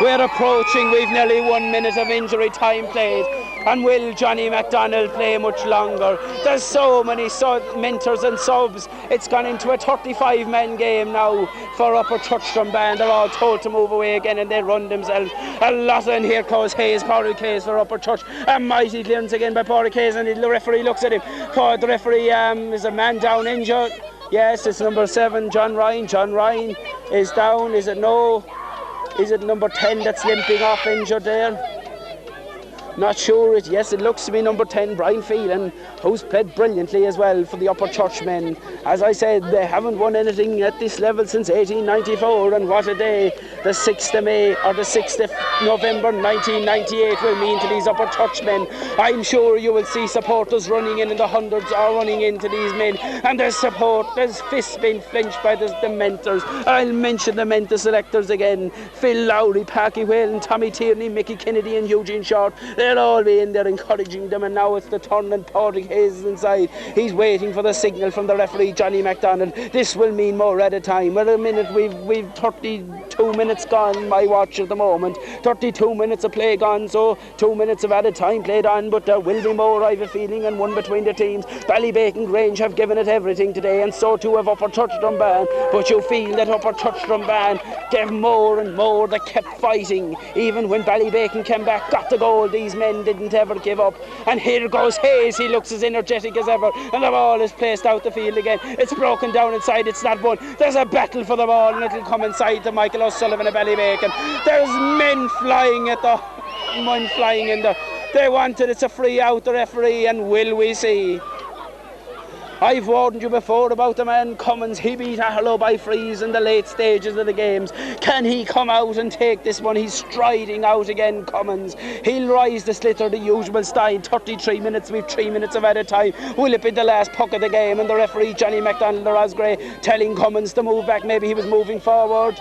We're approaching, we've nearly 1 minute of injury time played. And will Johnny MacDonald play much longer? There's so many mentors and subs. It's gone into a 35-man game now for Upperchurch Drombane. They're all told to move away again, and they run themselves a lot. And here goes Hayes, Pádraig Hayes for Upperchurch. A mighty clearance again by Pádraig Hayes, and the referee looks at him. The referee is a man down injured. Yes, it's number 7, John Ryan. John Ryan is down. Is it no? Is it number 10 that's limping off injured there? Not sure. Yes, it looks to be number 10, Brian Phelan, who's played brilliantly as well for the Upperchurch men. As I said, they haven't won anything at this level since 1894, and what a day the 6th of May or the 6th of November 1998 will mean to these Upperchurch men. I'm sure you will see supporters running in the hundreds are running into these men, and there's support, there's fists being flinched by the mentors. I'll mention the mentor selectors again: Phil Lowry, Parky Whalen, Tommy Tierney, Mickey Kennedy and Eugene Short. They'll all be in there encouraging them, and now it's the turn, and Pádraig Hayes is inside. He's waiting for the signal from the referee, Johnny MacDonald. This will mean more at a time. We're a minute, we've 32 minutes gone, my watch at the moment. 32 minutes of play gone, so 2 minutes of added time played on, but there will be more, I have a feeling, and one between the teams. Ballybacon Grange have given it everything today, and so too have Upperchurch Drombane, but you feel that Upperchurch Drombane gave more and more. They kept fighting, even when Ballybacon came back, got the goal. These men didn't ever give up, and here goes Hayes. He looks as energetic as ever, and the ball is placed out the field again. It's broken down inside. It's not won. There's a battle for the ball, and it'll come inside to Michael O'Sullivan of Ballybacon. There's men flying in there. They wanted it's a free out, the referee, and will we see? I've warned you before about the man Cummins. He beat Harlow by freeze in the late stages of the games. Can he come out and take this one? He's striding out again, Cummins. He'll rise the sliotar the usual style. 33 minutes, we've 3 minutes of added time. Will it be the last puck of the game? And the referee, Johnny MacDonald of Roscrea, telling Cummins to move back. Maybe he was moving forward.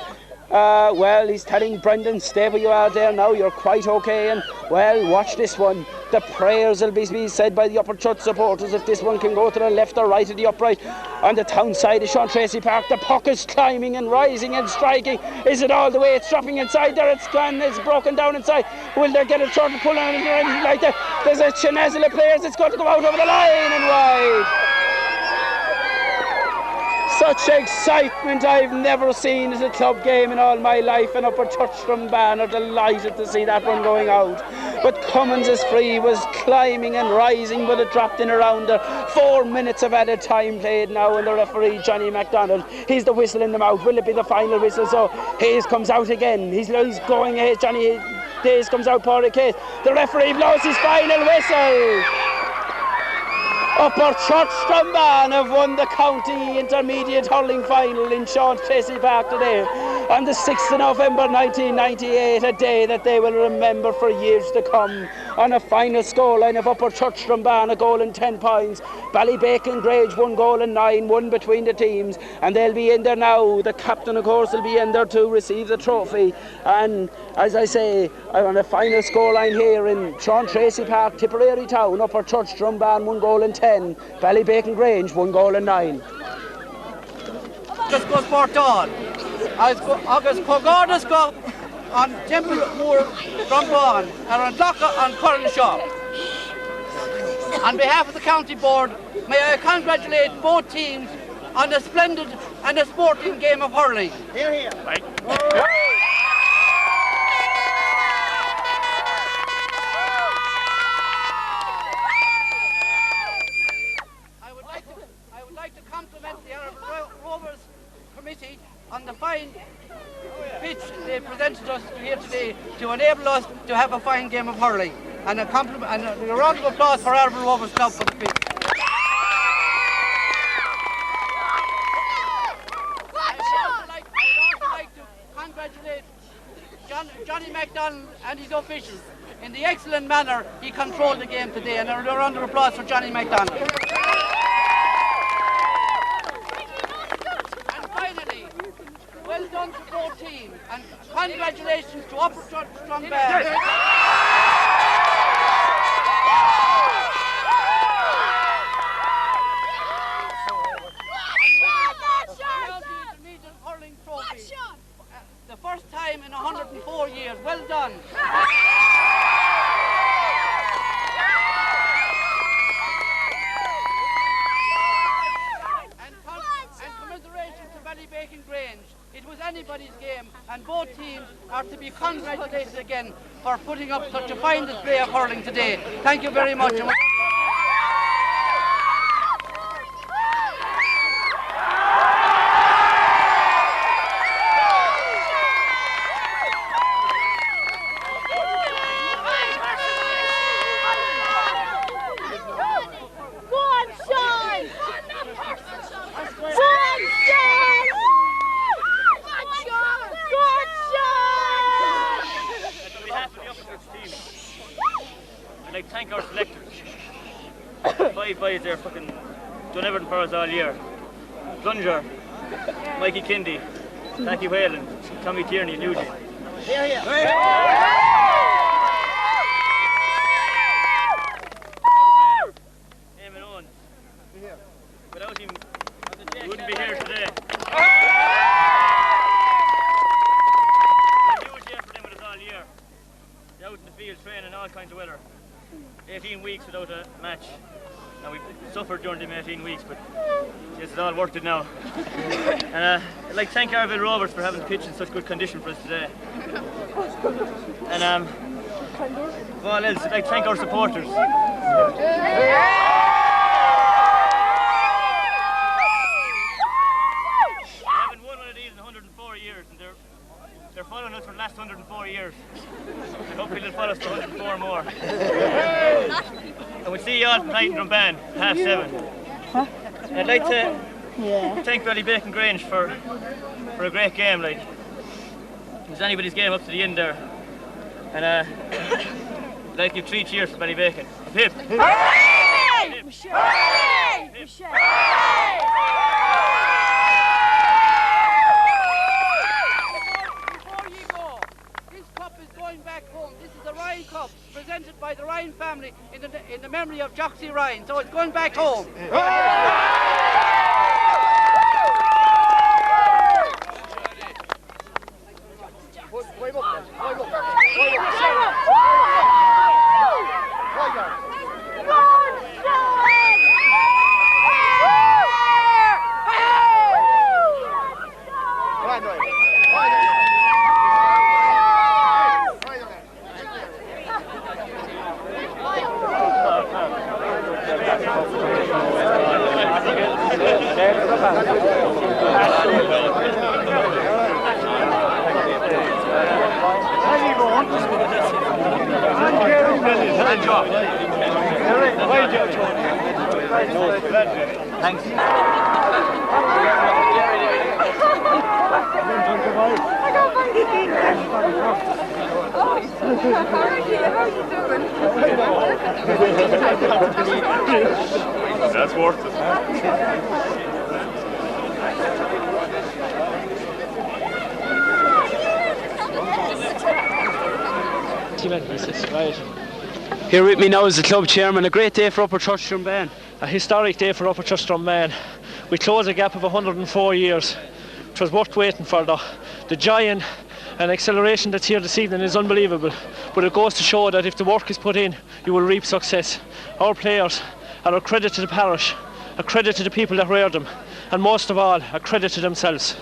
Well, he's telling Brendan, stay where you are there now, you're quite okay. And well, watch this one. The prayers will be said by the Upperchurch supporters if this one can go to the left or right of the upright. On the town side of Sean Tracy Park, the puck is climbing and rising and striking. Is it all the way? It's dropping inside there. It's gone. It's broken down inside. Will they get a short pull on it or anything like that? There's a shenazzle of players. It's going to go out over the line and wide. Such excitement I've never seen at a club game in all my life, and Upperchurch Drombane are delighted to see that one going out. But Cummins' free was climbing and rising, but it dropped in around there. 4 minutes of added time played now, and the referee, Johnny MacDonald, he's the whistle in the mouth. Will it be the final whistle? So Hayes comes out again. He's going ahead. Johnny Hayes comes out, Paul Case. The referee blows his final whistle. Upperchurch Drombane have won the county intermediate hurling final in Sean Tracy Park today on the 6th of November 1998, a day that they will remember for years to come. On a final scoreline of Upperchurch Drombane, a goal and 10 points. Ballybacon Grange 1 goal and 9, 1 between the teams, and they'll be in there now. The captain, of course, will be in there to receive the trophy. And as I say, on a final scoreline here in Sean Tracy Park, Tipperary Town, Upperchurch Drombane 1 goal and 10, Ballybacon Grange 1 goal and 9. Just goes for Dawn. Agus Cogardas go on Temple Moor Drombane and on Docker and Cornshaw. On behalf of the county board, may I congratulate both teams on a splendid and a sporting game of hurling. Here, here. Right. I would like to compliment the Honourable Rovers Committee on the fine pitch they presented us here today to enable us to have a fine game of hurling. And a round of applause for Honourable Rovers Club for the pitch. I would also like to congratulate Johnny MacDonald and his officials in the excellent manner he controlled the game today, and a round of applause for Johnny MacDonald. And finally, well done to both teams, and congratulations to Upperchurch Drombane. The first time in 104 years. Well done. And commiserations to Ballybacon Grange. It was anybody's game, and both teams are to be congratulated again for putting up such a fine display of hurling today. Thank you very much. I'd like to thank our selectors. 5 boys there fucking done everything for us all year. Plunger, Mikey Kindy, Taki Whalen, Tommy Tierney and Eugene. Here, here. Eamon Owens. Without him, we wouldn't be here today. A huge effort in with us all year. They're out in the field training all kinds of weather. 18 weeks without a match. And we suffered during them 18 weeks, but it's all worth it now. And I'd like to thank Arville Rovers for having the pitch in such good condition for us today. And well, else, I'd like to thank our supporters. We haven't won one of these in 104 years, and they're following us for the last 104 years. I hope they'll follow us for 104 more. And we'll see you all tonight in Drombane, 7:30. Huh? I'd like to thank Ballybacon Grange for a great game. Like, it was anybody's game up to the end there. And I'd like to give 3 cheers for Ballybacon. Hip! Hooray! Hip! Hooray! Hip! Before you go, this cup is going back home. This is the Ryan Cup, presented by the Ryan family in the memory of Joxie Ryan. So it's going back home. Thanks. That's worth it. Right. Here with me now is the club chairman. A great day for Upperchurch Drombane. A historic day for Upperchurch Drombane. We close a gap of 104 years. It was worth waiting for. The joy and acceleration that's here this evening is unbelievable. But it goes to show that if the work is put in, you will reap success. Our players are a credit to the parish, a credit to the people that rear them, and most of all, a credit to themselves.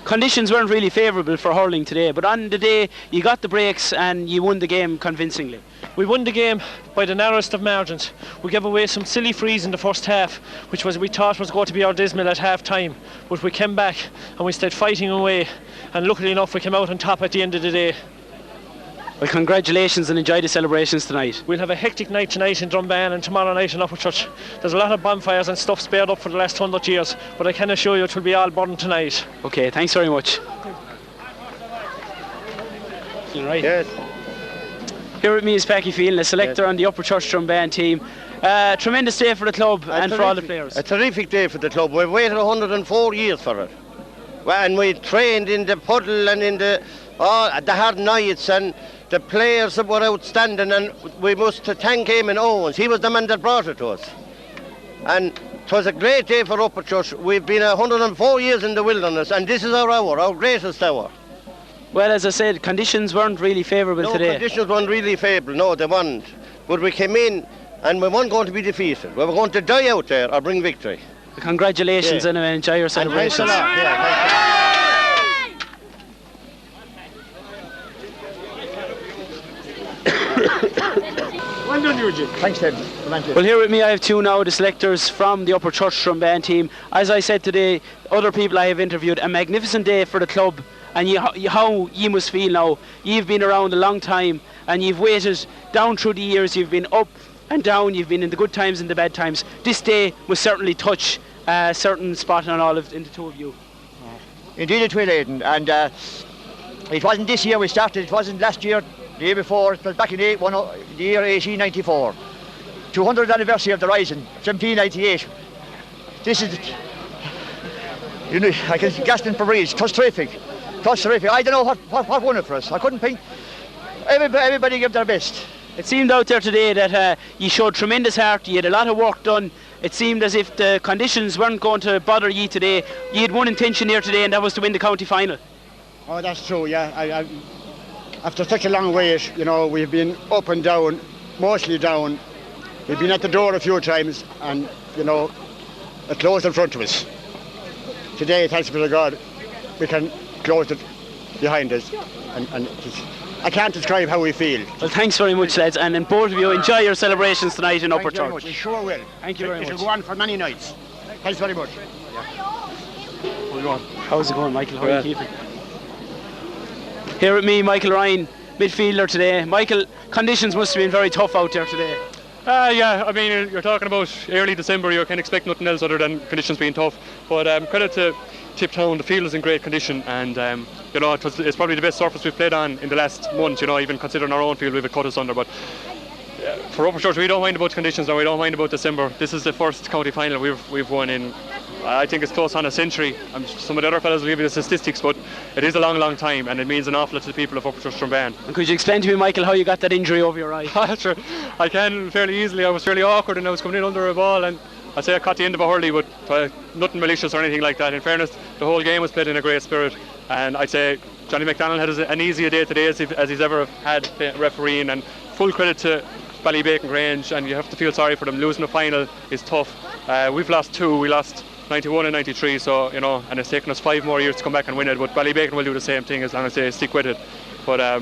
Conditions weren't really favourable for hurling today, but on the day you got the breaks and you won the game convincingly. We won the game by the narrowest of margins. We gave away some silly frees in the first half, which we thought was going to be our dismal at half time, but we came back and we stayed fighting away, and luckily enough we came out on top at the end of the day. Well, congratulations and enjoy the celebrations tonight. We'll have a hectic night tonight in Drombane and tomorrow night in Upperchurch. There's a lot of bonfires and stuff spared up for the last 100 years, but I can assure you it will be all burned tonight. Okay, thanks very much. Right. Yes. Here with me is Packy Phelan, a selector on the Upperchurch Drombane team. Tremendous day for the club and for all the players. A terrific day for the club. We've waited 104 years for it. And we trained in the puddle and in the hard nights, and the players that were outstanding, and we must thank Eamon Owens. He was the man that brought it to us. And it was a great day for Upperchurch. We've been 104 years in the wilderness, and this is our greatest hour. Well, as I said, conditions weren't really favourable today. No, conditions weren't really favourable. No, they weren't. But we came in, and we weren't going to be defeated. We were going to die out there or bring victory. Congratulations, and enjoy your celebrations. And thanks a lot. Yeah, thank you. Well done, Eugene. Thanks, Tim. Thank you. Well, here with me I have two now, the selectors from the Upperchurch Drombane team. As I said today, other people I have interviewed, a magnificent day for the club, and how you must feel now. You've been around a long time, and you've waited down through the years. You've been up and down, you've been in the good times and the bad times. This day must certainly touch a certain spot in the two of you. Indeed it will, Aidan. And it wasn't this year we started, it wasn't last year, the year before. It was back in the year 1894. 200th anniversary of the Rising, 1798. This is, you know, I can gasping for breeze. It was terrific. It was terrific. I don't know what won it for us. I couldn't think. Everybody gave their best. It seemed out there today that you showed tremendous heart. You had a lot of work done. It seemed as if the conditions weren't going to bother you today. You had one intention here today, and that was to win the county final. Oh, that's true, yeah. After such a long wait, you know, we've been up and down, mostly down. We've been at the door a few times, and, you know, it closed in front of us. Today, thanks be to God, we can close it behind us, and I can't describe how we feel. Well, thanks very much, lads, and both of you enjoy your celebrations tonight in Upperchurch. Thank you very much. We sure will. Thank you very much. It'll go on for many nights. Thanks very much. How's it going, Michael? How are you keeping? Here with me, Michael Ryan, midfielder today. Michael, conditions must have been very tough out there today. Yeah, I mean, you're talking about early December, you can't expect nothing else other than conditions being tough. But credit to Tiptown, the field is in great condition, and you know, it's probably the best surface we've played on in the last month, you know, even considering our own field we've cut us under. But for Upperchurch, we don't mind about conditions, and we don't mind about December. This is the first county final we've won in, I think it's close on a century. Some of the other fellas will give you the statistics, but it is a long, long time, and it means an awful lot to the people of Upperchurch Drombane. And could you explain to me, Michael, how you got that injury over your eye? Sure, I can fairly easily. I was fairly awkward, and I was coming in under a ball, and I'd say I caught the end of a hurley, but nothing malicious or anything like that. In fairness, the whole game was played in a great spirit, and I'd say Johnny McDonald had an easier day today as he's ever had refereeing, and full credit to Ballybacon Grange, and you have to feel sorry for them. Losing the final is tough. We've lost two. We lost 91 and 93, so, you know, and it's taken us 5 more years to come back and win it, but Ballybacon will do the same thing as long as they stick with it. But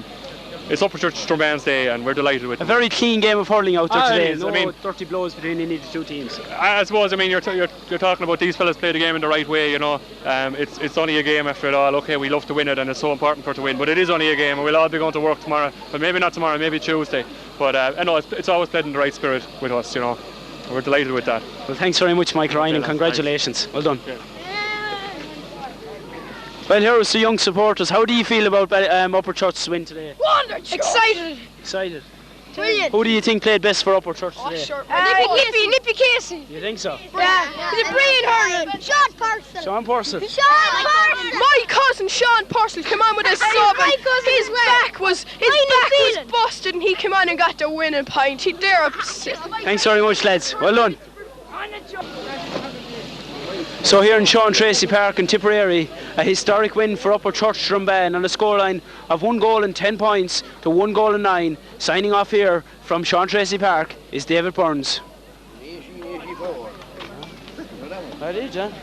it's Upperchurch Drombane's day, and we're delighted with it. A very clean game of hurling out there today. It is. No I mean, dirty blows between any of the two teams. I suppose, I mean, you're talking about these fellas play the game in the right way, you know. It's only a game after it all. Okay, we love to win it, and it's so important for it to win, but it is only a game, and we'll all be going to work tomorrow, but maybe not tomorrow, maybe Tuesday. But I know it's always played in the right spirit with us, you know. We're delighted with that. Well, thanks very much, Mike Ryan, and congratulations. Well done. Yeah. Well, here's the young supporters. How do you feel about Upperchurch's win today? Wonderful. Excited. Excited. Brilliant. Who do you think played best for Upperchurch today? Nippy Casey. You think so? Yeah. He's a brilliant hurler. Sean Purcell. Sean Purcell. My cousin Sean Purcell came on with a sub. His back was busted, and he came on and got the winning point. They're upset. Thanks very much, lads. Well done. So here in Sean Tracy Park in Tipperary, a historic win for Upperchurch Drombane on a scoreline of 1 goal and 10 points to 1 goal and 9. Signing off here from Sean Tracy Park is David Burns. 1884. I did, John.